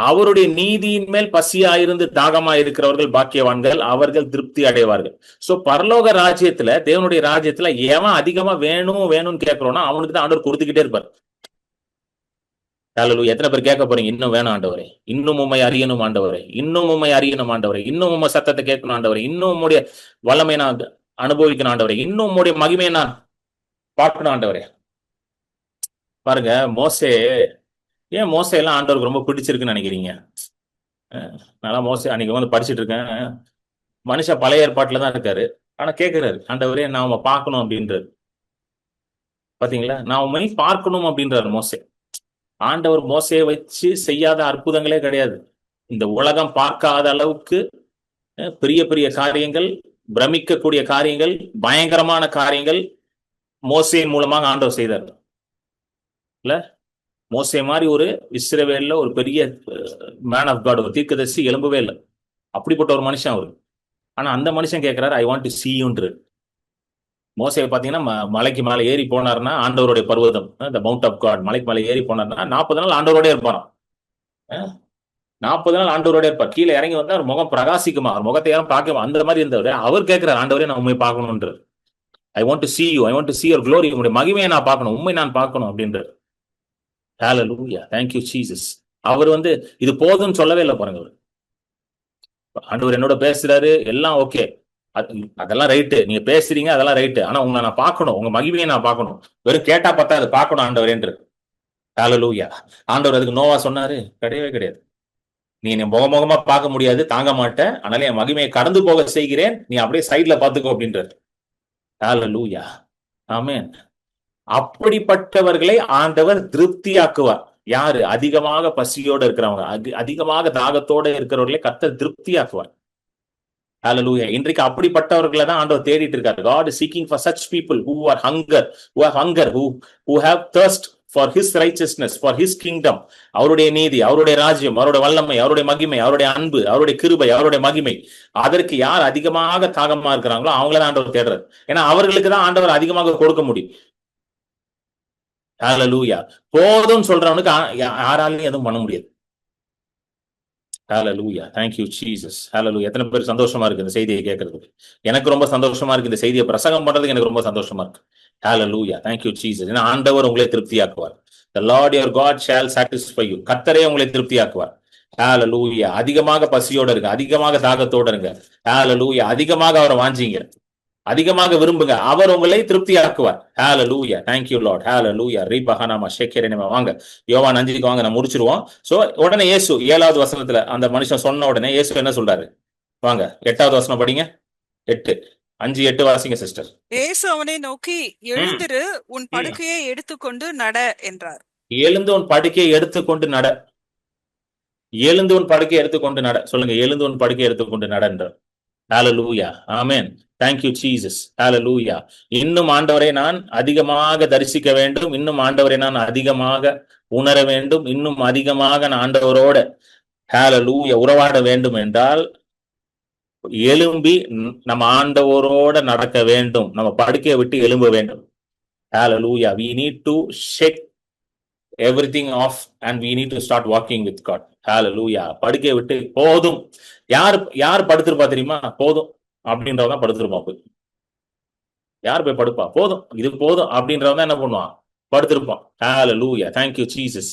அவருடைய நீதியின் மேல் பசியாயிருந்து தாகமா இருக்கிறவர்கள் பாக்கியவான்கள், அவர்கள் திருப்தி அடைவார்கள். சோ பரலோக ராஜ்யத்துல, தேவனுடைய ராஜ்யத்துல எவன் அதிகமா வேணும் வேணும்னு கேட்கிறோம்னா அவனுக்கு தான் ஆண்டவர் கொடுத்துக்கிட்டே இருப்பார். ஹல்லேலூயா. எத்தனை பேர் கேட்க போறீங்க, இன்னும் வேணும் ஆண்டவரே, இன்னும் உம்மை அறியணும் ஆண்டவரே, இன்னும் உம்மை அறியணும் ஆண்டவரே, இன்னும் உம்மை சத்தத்தை கேட்கணும் ஆண்டவரே, இன்னும் உம்முடைய வல்லமை நான் அனுபவிக்கணும் ஆண்டவரே, இன்னும் உம்முடைய மகிமையை நான் பார்க்கணும் ஆண்டவரே. பாருங்க, ஏன் மோசையெல்லாம் ஆண்டவருக்கு ரொம்ப பிடிச்சிருக்குன்னு நினைக்கிறீங்க? நல்லா மோசை அன்னைக்கு வந்து படிச்சுட்டு இருக்கேன். மனுஷன் பழைய ஏற்பாட்டுல தான் இருக்காரு, ஆனா கேட்கிறாரு, ஆண்டவரே நான் உம்மை பார்க்கணும் அப்படின்றாரு. பாத்தீங்களா? நான் உண்மை பார்க்கணும் அப்படின்றாரு மோசே. ஆண்டவர் மோசையை வச்சு செய்யாத அற்புதங்களே கிடையாது. இந்த உலகம் பார்க்காத அளவுக்கு பெரிய பெரிய காரியங்கள், பிரமிக்கக்கூடிய காரியங்கள், பயங்கரமான காரியங்கள் மோசையின் மூலமாக ஆண்டவர் செய்தார். இல்ல, மோசே மாதிரி ஒரு இஸ்ரவேல்ல ஒரு பெரிய மேன் ஆஃப் காட், ஒரு தீர்க்கதரிசி எழும்பவே இல்லை. அப்படிப்பட்ட ஒரு மனுஷன் அவரு. ஆனா அந்த மனுஷன் கேட்கிறாரு, ஐ வாண்ட் டு see youன்ற. மோசே பாத்தீங்கன்னா மலைக்கு மேலே ஏறி போனார்னா ஆண்டவருடைய பர்வதம், த மவுண்ட் ஆஃப் காட், மலைக்கு மேலே ஏறி போனார்னா 40 நாள் ஆண்டவரோட இருப்பாராம். 40 நாள் ஆண்டவரோட இருப்பார். கீழே இறங்கி வந்தா அவர் முகம் பிரகாசிக்குமா, அவர் முகத்தை யாரும் பார்க்க அந்த மாதிரி இருந்தவர். அவர் கேட்கிறார், ஆண்டவரே நான் உண்மை பார்க்கணும்ன்றார். I want to see you, I want to see your glory, உங்களுடைய மகிமையை நான் பார்க்கணும், உண்மை நான் பார்க்கணும் அப்படின்றார். ஹalleluya, thank you Jesus. அவர் இது போதும்னு சொல்லவே இல்லை பாருங்க. ஆண்டவர் என்னோட பேசுறாரு, எல்லாம் ஓகே, அதெல்லாம் ரைட்டு, நீங்க பேசுறீங்க அதெல்லாம் ரைட்டு, ஆனா உங்களை நான் பார்க்கணும், உங்க மகிமையை நான் பார்க்கணும், வெறும் கேட்டா பார்த்தா அது பார்க்கணும் ஆண்டவர் என்று. ஹalleluya. ஆண்டவர் அதுக்கு நோவா சொன்னாரு, கிடையவே கிடையாது, நீ என்னை முகமுகமா பார்க்க முடியாது, தாங்க மாட்டேன், அதனால என் மகிமையை கடந்து போக செய்கிறேன், நீ அப்படியே சைட்ல பாத்துக்கோ அப்படின்றார். ஹalleluya, ஆமென். அப்படிப்பட்டவர்களை ஆண்டவர் திருப்தியாக்குவார். யாரு? அதிகமாக பசியோட இருக்கிறவங்க, அதிகமாக தாகத்தோட இருக்கிறவர்களை கர்த்தர் திருப்தியாக்குவார். ஹalleluya. இன்றைக்கு அப்படிப்பட்டவர்களை தான் ஆண்டவர் தேடிட்டு இருக்காரு. God is seeking for such people who have hunger, who have thirst for his righteousness, for his kingdom. அவருடைய நீதி, அவருடைய ராஜ்யம், அவருடைய வல்லமை, அவருடைய மகிமை, அவருடைய அன்பு, அவருடைய கிருபை, அவருடைய மகிமை, அதற்கு யார் அதிகமாக தாகமா இருக்கிறாங்களோ அவங்கள தான் ஆண்டவர் தேடுறாரு. ஏன்னா அவர்களுக்கு தான் ஆண்டவர் அதிகமாக கொடுக்க முடியும். ஹalleluya. போதும் சொல்றவனுக்கு யாராலையும் எதுவும் பண்ண முடியாது. ஹalleluya, thank you Jesus. ஹalleluya. எத்தனை பேர் சந்தோஷமா இருக்கு இந்த செய்தியை கேட்கறதுக்கு? எனக்கு ரொம்ப சந்தோஷமா இருக்கு, இந்த செய்தியை பிரசங்கம் பண்றதுக்கு எனக்கு ரொம்ப சந்தோஷமா இருக்கு. ஹalleluya, thank you Jesus. ஏன்னா ஆண்டவர் உங்களை திருப்தியாக்குவார். The Lord your God shall satisfy you. கர்த்தரே உங்களை திருப்தியாக்குவார். ஹalleluya. அதிகமாக பசியோட இருங்க, அதிகமாக தாகத்தோட இருங்க. ஹalleluya. அதிகமாக அவரை வாஞ்சிங்க, அதிகமாக விரும்புங்க, அவர் உங்களை திருப்தியாக்குவார். ஹalleluya, thank you Lord. ஹalleluya. ரிபஹனமா ஷெக்கெரேனமா. வாங்க யோவான் 5க்கு வாங்க, நான் முடிச்சிருவோம். சோ உடனே இயேசு 7வது வசனத்துல அந்த மனுஷன் சொன்ன உடனே இயேசு என்ன சொல்றாரு? வாங்க 8வது வசனம் படிங்க. 8 5 8 வாசிங்க சிஸ்டர். இயேசு அவனை நோக்கி, எழுந்திரு, உன் படுக்கையை எடுத்துக்கொண்டு நட என்றார். எழுந்து உன் படுக்கையை எடுத்துக்கொண்டு நட. எழுந்து உன் படுக்கையை எடுத்துக்கொண்டு நட. சொல்லுங்க, எழுந்து உன் படுக்கையை எடுத்துக்கொண்டு நட என்றார். ஹalleluya, ஆமென். Thank you Jesus. ஹalleluya. இன்னும் ஆண்டவரை நான் அதிகமாக தரிசிக்க வேண்டும், இன்னும் ஆண்டவரை நான் அதிகமாக உணர வேண்டும், இன்னும் அதிகமாக நான் ஆண்டவரோட ஹalleluya உறவாட வேண்டும் என்றால் எழும்பி நம்ம ஆண்டவரோட நடக்க வேண்டும், நம்ம படுக்கையை விட்டு எழும்ப வேண்டும். ஹalleluya. We need to shake everything off and we need to start walking with God. ஹalleluya. படுக்கையை விட்டு போதும். யார் படுத்திருப்பா தெரியுமா? போதும் அப்படின்றவங்க படுத்திருப்பா. போய் யார் போய் படுப்பா? போதும், இது போதும் அப்படின்றவங்க என்ன பண்ணுவான்? படுத்திருப்பான். ஹalleluya, thank you Jesus.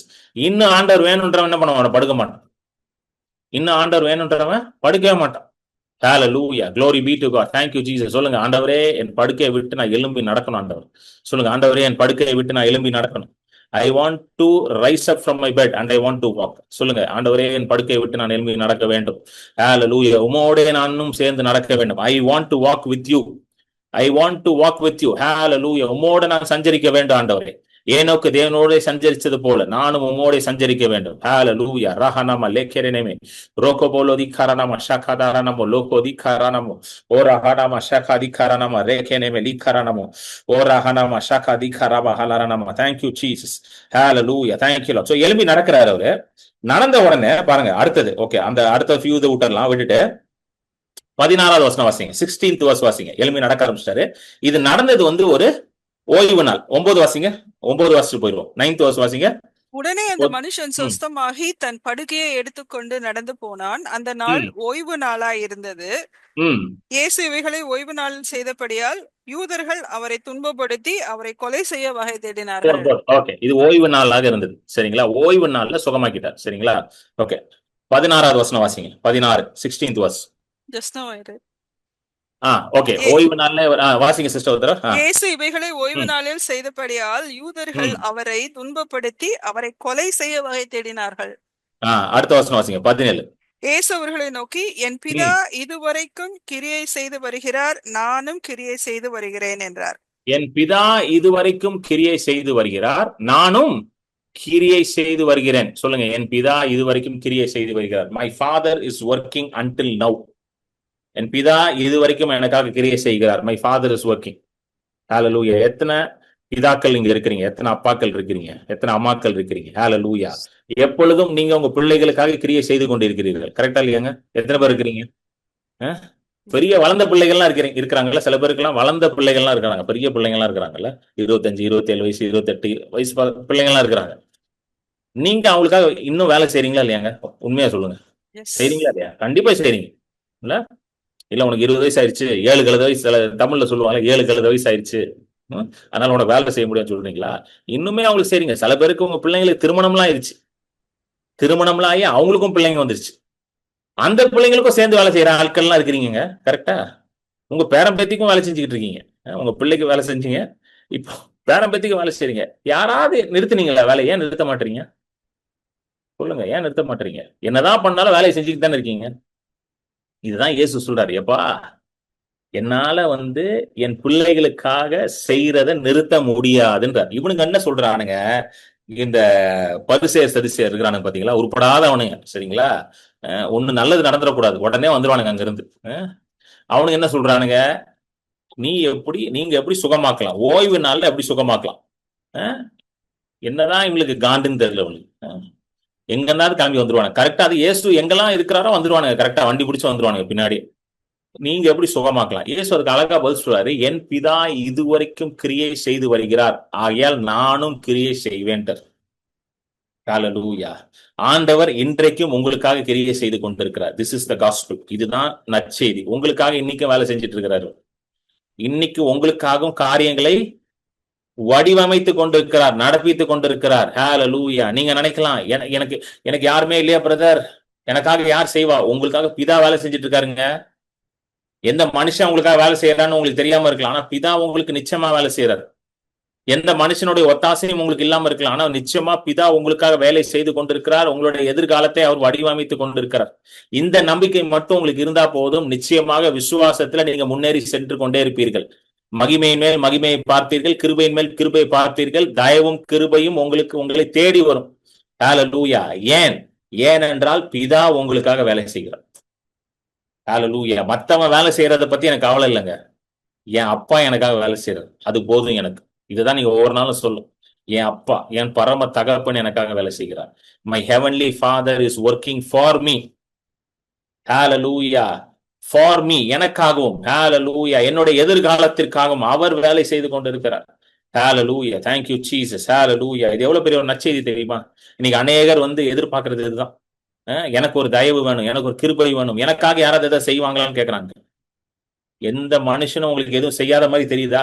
இன்னும் ஆண்டவர் வேணும்ன்றவன் என்ன பண்ணுவான்? படுக்க மாட்டான். இன்னும் ஆண்டவர் வேணும்ன்றவன் படுக்கவே மாட்டான். ஹalleluya, glory be to God. Thank you Jesus. சொல்லுங்க, ஆண்டவரே என் படுக்கையை விட்டு நான் எழும்பி நடக்கணும். ஆண்டவர் சொல்லுங்க, ஆண்டவரே என் படுக்கையை விட்டு நான் எழும்பி நடக்கணும். I want to rise up from my bed and I want to walk. சொல்லுங்க, ஆண்டவரே என் படுக்கையை விட்டு நான் எழும்பி நடக்க வேண்டும். ஹalleluya. உம்மோடே நானும் சேர்ந்து நடக்க வேண்டும். I want to walk with you. I want to walk with you. ஹalleluya. உம்மோட நான் சஞ்சரிக்க வேண்டும் ஆண்டவரே. ஏனோக்கு தேவனோட சஞ்சரிச்சது போல நானும் உம்மோட சஞ்சரிக்க வேண்டும். ஹalleluya. ரஹனம லேக்கெரேனமே ரோகோபோலோ திகாரனம ஷகதாரனமோ லோகோ திகாரனமோ ஓரஹனம ஷகதிகாரனம ரேகெனமே லிகாரனமோ ஓரஹனம ஷகதிகாரப ஹலரனம. Thank you Jesus. Hallelujah, thank you Lord. So எழும்பி நடக்கிறார் அவரு. நடந்த உடனே பாருங்க அடுத்தது. ஓகே, அந்த அடுத்த ஃபியூ விட்டுறலாம், விட்டுட்டு 16வது வசனம் வாசிங்க. 16th verse வாசிங்க. எழும்பி நடக்க ஆரம்பிச்சிட்டாரு. இது நடந்தது ஒரு ஓய்வு நாள். 9 வாசிங்க. 9 வருஷத்துக்கு போயிருவோம். 9th verse வாசிங்க. உடனே அந்த மனுஷன் சொஸ்தமாகி தன் படுக்கையை எடுத்துக்கொண்டு நடந்து போனான். அந்த நாள் ஓய்வு நாளாய் இருந்தது. இயேசு இவைகளை ஓய்வு நாளில் செய்தபடியால் யூதர்கள் அவரை துன்பப்படுத்தி அவரை கொலை செய்ய வகை தேடினார்கள். ஓகே, இது ஓய்வு நாளாக இருந்தது. சரிங்களா? ஓய்வு நாள்ல சுகமாக்கிட்டார். சரிங்களா? ஓகே, 16வது வசனம் வாசிங்க. 16 16th verse. ஓகே, ஓய்வு நாள்ல வாசிங்க சிஸ்டர். இயேசு இவைகளை ஓய்வு நாளில் செய்தபடியால் யூதர்கள் அவரை துன்பப்படுத்தி அவரை கொலை செய்ய வகை தேடினார்கள். அடுத்த வசனம் வாசிங்க. 17. இயேசு அவர்களை நோக்கி, என் பிதா இதுவரைக்கும் கிரியை செய்து வருகிறார், நானும் கிரியை செய்து வருகிறேன் என்றார். என் பிதா இதுவரைக்கும் கிரியை செய்து வருகிறார், நானும் கிரியை செய்து வருகிறேன். சொல்லுங்க, என் பிதா இதுவரைக்கும் கிரியை செய்து வருகிறார். My father is working until now. என் பிதா இதுவரைக்கும் எனக்காக கிரியை செய்கிறார். My father is working. ஹalleluya. எத்தனை பிதாக்கள் இங்க இருக்கிறீங்க? எத்தனை அப்பாக்கள் இருக்கிறீங்க? எத்தனை அம்மாக்கள் இருக்கிறீங்க? ஹalleluya. எப்பொழுதும் நீங்க உங்க பிள்ளைகளுக்காக கிரியை செய்து கொண்டிருக்கிறீர்கள். கரெக்டா இல்லையாங்க? எத்தனை பேர் இருக்கிறீங்க? பெரிய வளர்ந்த பிள்ளைகள்லாம் இருக்கிறாங்கல்ல, சில பேருக்குலாம் வளர்ந்த பிள்ளைகள்லாம் இருக்கிறாங்க, பெரிய பிள்ளைங்கள்லாம் இருக்கிறாங்கல்ல, 25, 27 வயசு, 28 வயசு பிள்ளைங்கள்லாம் இருக்கிறாங்க. நீங்க அவங்களுக்காக இன்னும் வேலை செய்றீங்களா இல்லையாங்க? உண்மையா சொல்லுங்க. எஸ். செய்றீங்களா இல்லையா? கண்டிப்பா செய்றீங்க. இல்ல இல்ல உனக்கு 20 வயசு ஆயிடுச்சு, 7 கழுத வயசு, சில தமிழ்ல சொல்லுவாங்க 7 கழுத வயசு ஆயிடுச்சு, அதனால உனக்கு வேலை செய்ய முடியும்னு சொல்றீங்களா? இன்னுமே அவங்களுக்கு செய்றீங்க. சில பேருக்கு உங்க பிள்ளைங்களுக்கு திருமணம்லாம் ஆயிடுச்சு, திருமணம்லாம் ஆகி அவங்களுக்கும் பிள்ளைங்க வந்துருச்சு, அந்த பிள்ளைங்களுக்கும் சேர்ந்து வேலை செய்யற ஆட்கள்லாம் இருக்கிறீங்க. கரெக்டா? உங்க பேரன் பேத்திக்கும் வேலை செஞ்சுக்கிட்டு இருக்கீங்க. உங்க பிள்ளைக்கு வேலை செஞ்சீங்க, இப்போ பேரன் பேத்திக்கு வேலை செய்றீங்க. யாராவது நிறுத்துனீங்களா வேலையை? ஏன் நிறுத்த மாட்டீங்க? சொல்லுங்க, ஏன் நிறுத்த மாட்டீங்க? என்னதான் பண்ணாலும் வேலையை செஞ்சுக்கிட்டு தானே இருக்கீங்க. இதுதான் இயேசு சொல்றாரு, எப்பா என்னால என் பிள்ளைகளுக்காக செய்யறத நிறுத்த முடியாதுன்றார். இவனுங்க என்ன சொல்றானுங்க, இந்த பரிசேயர் சதுசேயர் இருக்கிறானுங்க பாத்தீங்களா, உருப்படாதவனுங்க, சரிங்களா? ஒண்ணு நல்லது நடந்துடக்கூடாது, உடனே வந்துருவானுங்க அங்க இருந்து. அவனுங்க என்ன சொல்றானுங்க, நீங்க எப்படி சுகமாக்கலாம், ஓய்வு நாள்ல எப்படி சுகமாக்கலாம். என்னதான் இவங்களுக்கு காண்டுன்னு தெரியல அவனுக்கு. எங்கன்னாவது கிளம்பி வந்துருவானுங்க. கரெக்டா அது இயேசு எங்கெல்லாம் இருக்கிறாரோ வந்துருவானுங்க, கரெக்டா வண்டி பிடிச்சு வந்துருவானுங்க பின்னாடி. நீங்க எப்படி சுகமாக்கலாம்? இயேசு அதுக்கு அழகா பதில் சொல்றாரு, என் பிதா இதுவரைக்கும் கிரியை செய்து வருகிறார், ஆகையால் நானும் கிரியை செய்வேன். ஹல்லேலூயா. ஆண்டவர் இன்றைக்கும் உங்களுக்காக கிரியை செய்து கொண்டிருக்கிறார். This is the gospel. இதுதான் நற்செய்தி. உங்களுக்காக இன்னைக்கு வேலை செஞ்சுட்டு இருக்கிறாரு. இன்னைக்கு உங்களுக்காகவும் காரியங்களை வடிவமைத்து கொண்டிருக்கிறார், நடப்பித்துக் கொண்டிருக்கிறார். ஹல்லேலூயா. நீங்க நினைக்கலாம், எனக்கு எனக்கு யாருமே இல்லையா பிரதர், எனக்காக யார் செய்வா? உங்களுக்காக பிதா வேலை செஞ்சுட்டு இருக்காருங்க. எந்த மனுஷன் உங்களுக்காக வேலை செய்யறான்னு உங்களுக்கு தெரியாம இருக்கலாம், ஆனா பிதா உங்களுக்கு நிச்சயமா வேலை செய்யறாரு. எந்த மனுஷனுடைய ஒத்தாசையும் உங்களுக்கு இல்லாம இருக்கலாம், ஆனா நிச்சயமா பிதா உங்களுக்காக வேலை செய்து கொண்டிருக்கிறார். உங்களுடைய எதிர்காலத்தை அவர் வடிவமைத்துக் கொண்டிருக்கிறார். இந்த நம்பிக்கை மட்டும் உங்களுக்கு இருந்தா போதும், நிச்சயமாக விசுவாசத்துல நீங்க முன்னேறி சென்று கொண்டே இருப்பீர்கள். மகிமையின் மேல் மகிமையை பார்ப்பீர்கள், கிருபையின் மேல் கிருபை பார்ப்பீர்கள். தயவும் கிருபையும் உங்களை தேடி வரும். ஹல்லேலூயா. ஏனென்றால் பிதா உங்களுக்காக வேலை செய்கிறார். ஹல்லேலூயா. மத்தவன் வேலை செய்யறத பத்தி எனக்கு கவலை இல்லைங்க, என் அப்பா எனக்காக வேலை செய்யறது அது போதும் எனக்கு. இதுதான் நீங்க ஒவ்வொரு நாளும் சொல்லும், என் அப்பா, என் பரம தகப்பன் எனக்காக வேலை செய்கிறார். My heavenly father is working for me. Hallelujah. For me, எனக்காகவும். ஹல்லேலூயா. என்னுடைய எதிர்காலத்திற்காகவும் அவர் வேலை செய்து கொண்டிருக்கிறார். ஹல்லேலூயா. Thank you Jesus. ஹல்லேலூயா. இது எவ்வளவு பெரிய ஒரு நற்செய்தி தெரியுமா? இன்னைக்கு அநேகர் எதிர்பார்க்கறது இதுதான். எனக்கு ஒரு தயவு வேணும், எனக்கு ஒரு கிருபை வேணும், எனக்காக யாராவது எதாவது செய்வாங்களான்னு கேட்கறாங்க. எந்த மனுஷனும் உங்களுக்கு எதுவும் செய்யாத மாதிரி தெரியுதா?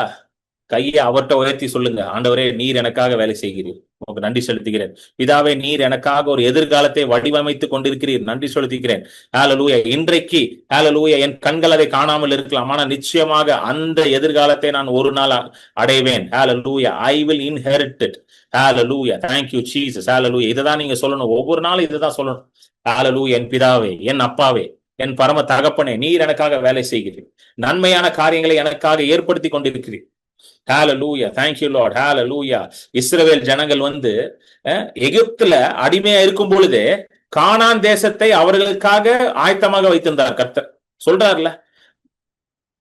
கையை அவர்கிட்ட உயர்த்தி சொல்லுங்க, ஆண்டவரே நீர் எனக்காக வேலை செய்கிறீர், உங்களுக்கு நன்றி செலுத்துகிறேன். பிதாவே நீர் எனக்காக ஒரு எதிர்காலத்தை வடிவமைத்துக் கொண்டிருக்கிறீர், நன்றி செலுத்துகிறேன். ஹல்லேலூயா. இன்றைக்கு ஹல்லேலூயா என் கண்கள் அதை காணாமல் இருக்கலாம், ஆனா நிச்சயமாக அந்த எதிர்காலத்தை நான் ஒரு நாள் அடைவேன். Hallelujah. I will inherit it. Hallelujah. Thank you Jesus. Hallelujah. இதுதான் நீங்க சொல்லணும், ஒவ்வொரு நாளும் இதுதான் சொல்லணும். ஹல்லேலூயா. என் பிதாவே, என் அப்பாவே, என் பரம தகப்பனே, நீர் எனக்காக வேலை செய்கிறீர், நன்மையான காரியங்களை எனக்காக ஏற்படுத்தி கொண்டிருக்கிறீர். ஹல்லேலூயா. Thank you Lord. ஹல்லேலூயா. இஸ்ரவேல் ஜனங்கள் எகிப்துல அடிமையா இருக்கும் பொழுது கானான் தேசத்தை அவர்களுக்காக ஆயத்தமாக வைத்திருந்தார் கர்த்தர். சொல்றாருல,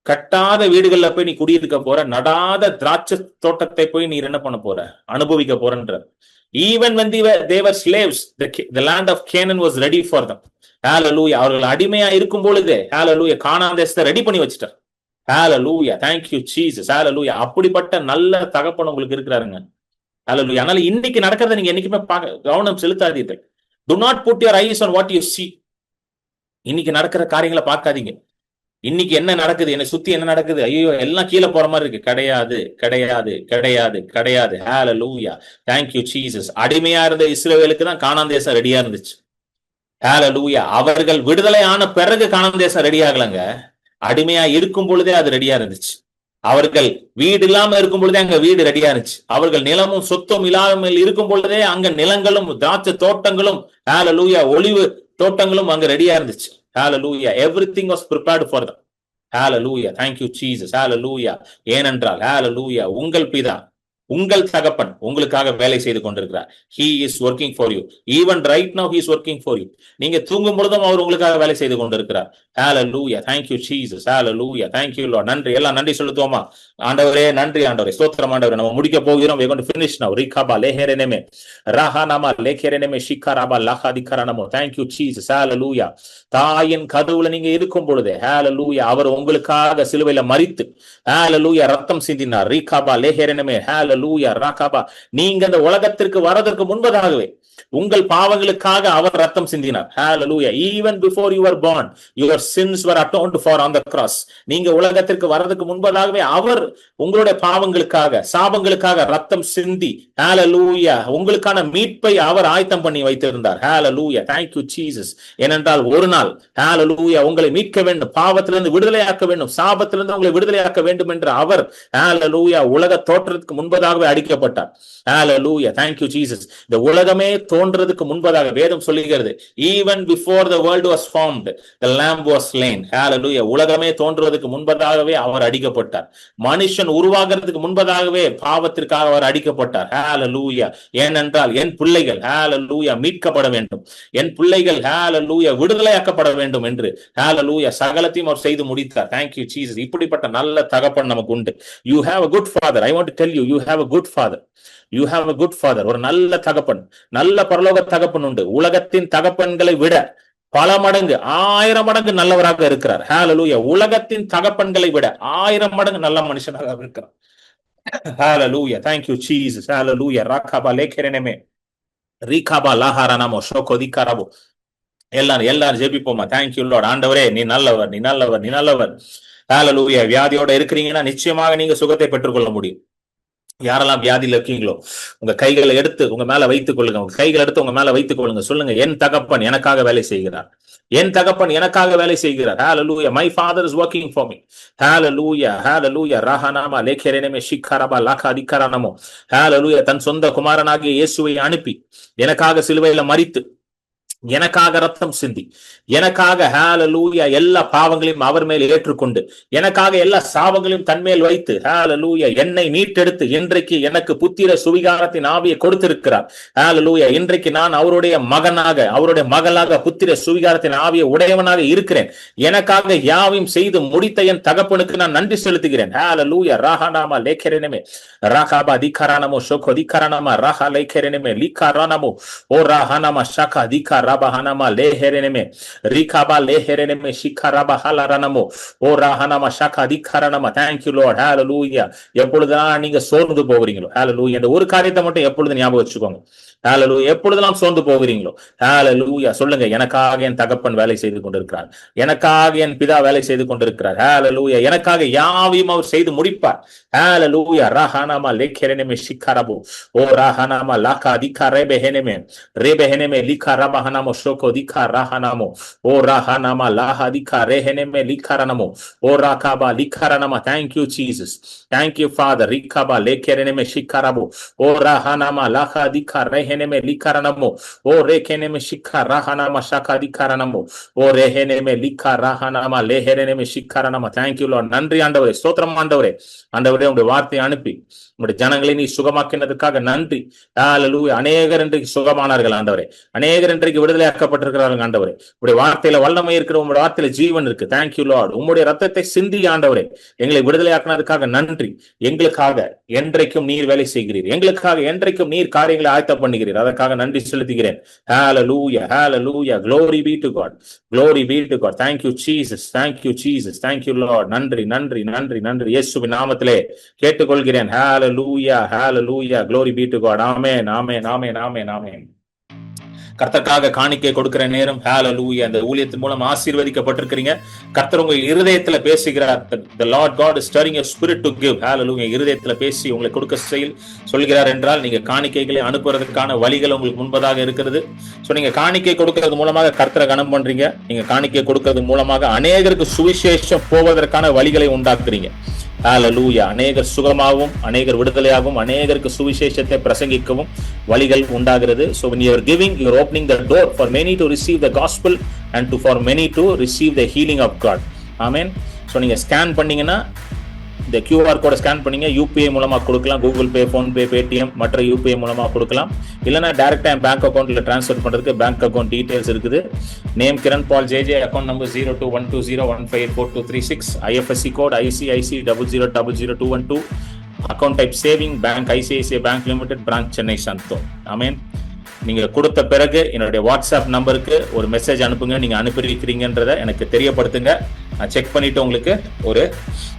கட்டாத வீடுகள்ல போய் நீ குடியிருக்க போற, நடாத திராட்சை தோட்டத்தை போய் நீர் என்ன பண்ண போற, அனுபவிக்க போறன்ற. Even when they were slaves, the land of Canaan was ready for them. ஹல்லேலூயா. அவர்கள் அடிமையா இருக்கும் பொழுது ஹல்லேலூயா கானான் தேசத்தை ரெடி பண்ணி வச்சுட்டார். ஹல்லேலூயா. Thank you Jesus. ஹல்லேலூயா. அப்படிப்பட்ட நல்ல தகப்பன் உங்களுக்கு இருக்கிறாருங்க. ஹல்லேலூயா. அதனால இன்னைக்கு நடக்கிறத நீங்க என்னைக்குமே கவனம் செலுத்தாதீர்கள். Do not put your eyes on what you see. இன்னைக்கு நடக்கிற காரியங்களை பார்க்காதீங்க. இன்னைக்கு என்ன நடக்குது, என்னை சுத்தி என்ன நடக்குது, ஐயோ எல்லாம் கீழே போற மாதிரி இருக்கு. கிடையாது, கிடையாது, கிடையாது, கிடையாது. ஹல்லேலூயா. Thank you Jesus. அடிமையா இருந்த இஸ்ரவேலுக்கு தான் கானான் தேசம் ரெடியா இருந்துச்சு. ஹல்லேலூயா. அவர்கள் விடுதலை ஆன பிறகு கானான் தேசம் ரெடி ஆகலங்க, அடிமையா இருக்கும் பொழுதே அது ரெடியா இருந்துச்சு. அவர்கள் வீடு இல்லாம இருக்கும் பொழுதே அங்க வீடு ரெடியா இருந்துச்சு. அவர்கள் நிலமும் சொத்தும் இல்லாமல் இருக்கும் பொழுதே அங்க நிலங்களும் திராட்சை தோட்டங்களும் ஹல்லேலூயா ஒலிவு தோட்டங்களும் அங்க ரெடியா இருந்துச்சு. ஹல்லேலூயா. Everything was prepared for them. Hallelujah. Thank you Jesus. ஹல்லேலூயா. ஏனென்றால் ஹல்லேலூயா உங்கள் பிதா உங்கள் தகப்பன் உங்களுக்காக வேலை செய்து கொண்டிருக்கிறார். He is working for you. Even right now he is working for you. நீங்க தூங்கும் பொழுதும் அவர் உங்களுக்காக வேலை செய்து கொண்டிருக்கிறார். Hallelujah. Thank you Jesus. Hallelujah. Thank you Lord. நன்றி. எல்லாம் நன்றி சொல்லுவோமா? ஆண்டவரே நன்றி ஆண்டவரே. ஸ்தோத்திரம் ஆண்டவரே. நம்ம முடிக்க போகிறோம். We are going to finish now. Rikaba lehereneme rahanama lehereneme shikaraba lahadikaranamo. Thank you Jesus. Hallelujah. தாயின் கதவுல நீங்க இருக்கும் பொழுதே Hallelujah. அவர் உங்களுக்காக சிலுவையில மரித்து Hallelujah ரத்தம் சிந்தினார். Rikaba lehereneme Hallelujah rakaba. நீங்க இந்த உலகத்திற்கு வரதற்கு முன்பதாகவே உங்கள் பாவங்களுக்காக அவர் ரத்தம் சிந்தினார். Hallelujah. Even before you were born, your sins were atoned for on the cross. நீங்க உலகத்திற்கு வரதுக்கு முன்பதாகவே அவர் உங்களுடைய பாவங்களுக்காக சாபங்களுக்காக ரத்தம் சிந்தி Hallelujah உங்களுக்கான மீட்பை அவர் ஆயத்தம் பண்ணி வைத்திருந்தார். Hallelujah. Thank you Jesus. ஏனென்றால் ஒரு நாள் Hallelujah உங்களை மீட்க வேண்டும், பாவத்திலிருந்து விடுதலையாக்க வேண்டும், சாபத்திலிருந்து உங்களை விடுதலையாக்க வேண்டும் என்று அவர் Hallelujah உலக தோற்றத்துக்கு முன்பதாகவே அடிக்கப்பட்டார். Hallelujah. Thank you Jesus. இந்த உலகமே தோன்றதுக்கு முன்பதாக வேதம் சொல்லுகிறது, even before the world was formed the lamb was slain. Hallelujah. உலகமே தோன்றுவதற்கு முன்பதாகவே அவர் அடிக்கப்பட்டார். மனுஷன் உருவாகிறதுக்கு முன்பதாகவே பாவத்திற்காக அவர் அடிக்கப்பட்டார். Hallelujah. ஏனென்றால் என் பிள்ளைகள் Hallelujah மீட்கப்பட வேண்டும், என் பிள்ளைகள் Hallelujah விடுதலையாக்கப்பட வேண்டும் என்று Hallelujah சகலத்தையும் அவர் செய்து முடித்தார். Thank you Jesus. இப்படிப்பட்ட நல்ல தகப்பன் நமக்கு உண்டு. You have a good father. I want to tell you, you have a good father. You have a good father. ஒரு நல்ல தகப்பன், நல்ல பரலோக தகப்பன் உண்டு. உலகத்தின் தகப்பன்களை விட பல மடங்கு 1000 மடங்கு நல்லவராக இருக்கிறார். Hallelujah. உலகத்தின் தகப்பன்களை விட 1000 மடங்கு நல்ல மனுஷனாக இருக்கிறார். Hallelujah. Thank you Jesus. Hallelujah. Rakaba lekereneme rikaba laharanamo shokodikarabu. எல்லாரும் ஜெபிப்போமா? Thank you Lord. ஆண்டவரே நீ நல்லவர், நீ நல்லவர், நீ நல்லவர். Hallelujah. வியாதியோட இருக்கிறீங்கன்னா நிச்சயமாக நீங்க சுகத்தை பெற்றுக்கொள்ள முடியும். யாரெல்லாம் வியாதியில இருக்கீங்களோ உங்க கைகளை எடுத்து உங்க மேல வைத்துக் கொள்ளுங்க. உங்க கைகளை எடுத்து உங்க மேல வைத்துக் கொள்ளுங்க. சொல்லுங்க, என் தகப்பன் எனக்காக வேலை செய்கிறார், என் தகப்பன் எனக்காக வேலை செய்கிறார். Hallelujah. My father is working for me. Hallelujah. Hallelujah. rahanama lekereneme shikaraba lakadikaranamo. Hallelujah. தன் சொந்த குமாரனாகிய இயேசுவை அனுப்பி எனக்காக சிலுவையில மரித்து எனக்காக ரத்தம் சிந்தி எனக்காக Hallelujah எல்லா பாவங்களையும் அவர் மேல் ஏற்றுக்கொண்டு எனக்காக எல்லா சாபங்களையும் தன்மேல் வைத்து Hallelujah என்னை மீட்டெடுத்து இன்றைக்கு எனக்கு புத்திர சுவிகாரத்தின் ஆவியை கொடுத்திருக்கிறார். Hallelujah. இன்றைக்கு நான் அவருடைய மகனாக அவருடைய மகளாக புத்திர சுவிகாரத்தின் ஆவியை உடையவனாக இருக்கிறேன். எனக்காக யாவையும் செய்து முடித்த என் தகப்பனுக்கு நான் நன்றி செலுத்துகிறேன். Hallelujah. rahanama lekereneme rakaba dikaranamo shokodikaranama raha lekereneme likaranamo o rahanama shaka dikar rabahanama lehereneme rikaba lehereneme shikaraba halaranamo o rahanama shaka dikaranama. Thank you Lord. Hallelujah. எப்பொழுதெல்லாம் நீங்க சோர்ந்து போகிறீங்களோ Hallelujah இந்த ஒரு காரியத்தை மட்டும் எப்பொழுது ஞாபகம் வச்சுக்கோங்க. Hallelujah. எப்பொழுதெல்லாம் சோர்ந்து போகிறீங்களோ Hallelujah சொல்லுங்க, எனக்காக என் தகப்பன் வேலை செய்து கொண்டிருக்கிறார், எனக்காக என் பிதா வேலை செய்து கொண்டிருக்கிறார். Hallelujah. எனக்காக யாவையும் அவர் செய்து முடிப்பார். Hallelujah. rahanama lekereneme shikarabo o rahanama laka dikarebeheneme rebeheneme likarabahanamo shoko dikarahanamo o rahanama laha dikareheneme likaranamo o rakaba likaranama. Thank you Jesus. Thank you Father. rikaba lekereneme shikarabo o rahanama laha dikareheneme likaranamo o rekeneme shikarahanama shaka dikaranamo o reheneme likarahanama lehereneme shikaranama. Thank you Lord. நன்றி ஆண்டவரே, ஸ்தோத்திரம் ஆண்டவரே. ஆண்டவரே உங்களுடைய வார்த்தையை அனுப்பி உங்களுடைய ஜனங்களை நீ சுகமாக்கினதுக்காக நன்றி. Hallelujah. அநேகர் இன்றைக்கு சுகமானார்கள் ஆண்டவரே, அநேகர் இன்றைக்கு விடுதலையாக்கப்பட்டிருக்கிறார்கள் ஆண்டவரே. உங்களுடைய வார்த்தையில வல்லமை இருக்கிற, உங்களுடைய வார்த்தையில ஜீவன் இருக்கு. Thank you Lord. உங்களுடைய ரத்தத்தை சிந்தி ஆண்டவரே எங்களை விடுதலையாக்கினதுக்காக நன்றி. எங்களுக்காக என்றைக்கும் நீர் வேலை செய்கிறீர், எங்களுக்காக என்றைக்கும் நீர் காரியங்களை ஆயத்தம் பண்ணுகிறீர், அதற்காக நன்றி செலுத்துகிறேன். Hallelujah. Hallelujah. Glory be to God. Glory be to God. Thank you Jesus. Thank you Jesus. Thank you Lord. நன்றி நன்றி நன்றி நன்றி. இயேசுவின் நாமத்திலே கேட்டுக்கொள்கிறேன். Hallelujah. Hallelujah. Glory be to God. Amen. Amen. Amen. Amen. Amen. கர்த்தருக்காக காணிக்கை கொடுக்கிற நேரம் Hallelujah. அந்த ஊழியத்தின் மூலம் ஆசீர்வதிக்கப்பட்டிருக்கிறீங்க. கர்த்தர் உங்கள் இருதயத்துல பேசுகிறார். The Lord God is stirring your spirit to give. Hallelujah. இருதயத்துல பேசி உங்களை கொடுக்க சொல்கிறார் என்றால் நீங்க காணிக்கைகளை அனுப்புறதுக்கான வழிகள் உங்களுக்கு முன்பதாக இருக்கிறது. சோ நீங்க காணிக்கை கொடுக்கிறது மூலமாக கர்த்தரை கனம் பண்றீங்க. நீங்க காணிக்கை கொடுக்கிறது மூலமாக அநேகருக்கு சுவிசேஷம் போவதற்கான வழிகளை உண்டாக்குறீங்க. Hallelujah. அநேகர் சுகமாகவும் அநேகர் விடுதலையாகவும் அநேகருக்கு சுவிசேஷத்தை பிரசங்கிக்கவும் வழிகள் உண்டாகிறது. So when you are giving, you are opening the door for many to receive the gospel and for many to receive the healing of God. Amen. So நீங்க ஸ்கேன் பண்ணீங்கன்னா இந்த QR கோடை ஸ்கேன் பண்ணீங்க, UPI மூலமா கொடுக்கலாம், Google Pay, PhonePe, Paytm மற்ற UPI மூலமா கொடுக்கலாம். இல்லைன்னா டைரக்டா என் பேங்க் அக்கௌண்ட்ல டிரான்ஸ்ஃபர் பண்றதுக்கு பேங்க் அக்கௌண்ட் டீடைல்ஸ் இருக்குது. Name Kiran Paul JJ, account number 021201584236, IFSC code ICIC 00000212, account type saving, bank ICICI bank limited, branch Chennai Santhome. Amen. நீங்க கொடுத்த பிறகு என்னுடைய வாட்ஸ்அப் நம்பருக்கு ஒரு மெசேஜ் அனுப்புங்க, நீங்க அனுப்பியிருக்கிறீங்கன்றத எனக்கு தெரியப்படுத்துங்க. நான் செக் பண்ணிட்டு உங்களுக்கு ஒரு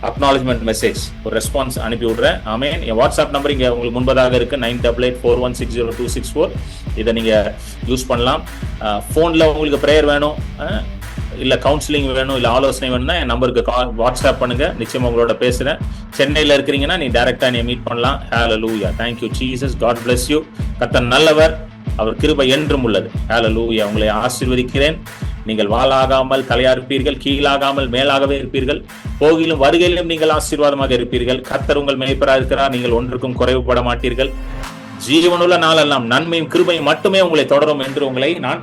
அக்னாலஜ்மெண்ட் மெசேஜ், ஒரு ரெஸ்பான்ஸ் அனுப்பி விடுறேன். ஆமென். என் வாட்ஸ்அப் நம்பர் இங்க உங்களுக்கு முன்பதாக இருக்கு, 9884160264. இதை நீங்க யூஸ் பண்ணலாம். போன்ல உங்களுக்கு பிரேயர் வேணும், இல்ல கவுன்சிலிங் வேணும், இல்ல ஆலோசனை வேணும்னா என் நம்பருக்கு வாட்ஸ்அப் பண்ணுங்க, நிச்சயமா உங்களோட பேசுறேன். சென்னையில இருக்கிறீங்கன்னா நீ டைரக்டா நீ மீட் பண்ணலாம். ஹalleluya. Thank you Jesus. God bless you. கர்த்தர் நல்லவர், அவர் கிருபை என்றும் உள்ளது. ஹalleluya. உங்களை ஆசீர்வதிக்கிறேன். நீங்கள் வாளாகாமல் தலையா இருப்பீர்கள், கீழாகாமல் மேலாகவே இருப்பீர்கள். போகிலும் வருகையிலும் நீங்கள் ஆசீர்வாதமாக இருப்பீர்கள். கர்த்தர் உங்கள் மேய்ப்பராக இருக்கிறார், நீங்கள் ஒன்றுக்கும் குறைவுபட மாட்டீர்கள். ஜீவனுள்ள நாளெல்லாம் நன்மையும் கிருபையும் மட்டுமே உங்களை தொடரும் என்று உங்களை நான்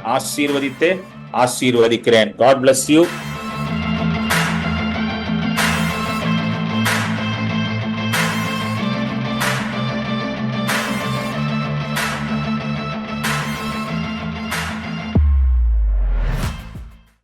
ஆசீர்வதிக்கிறேன். God bless you.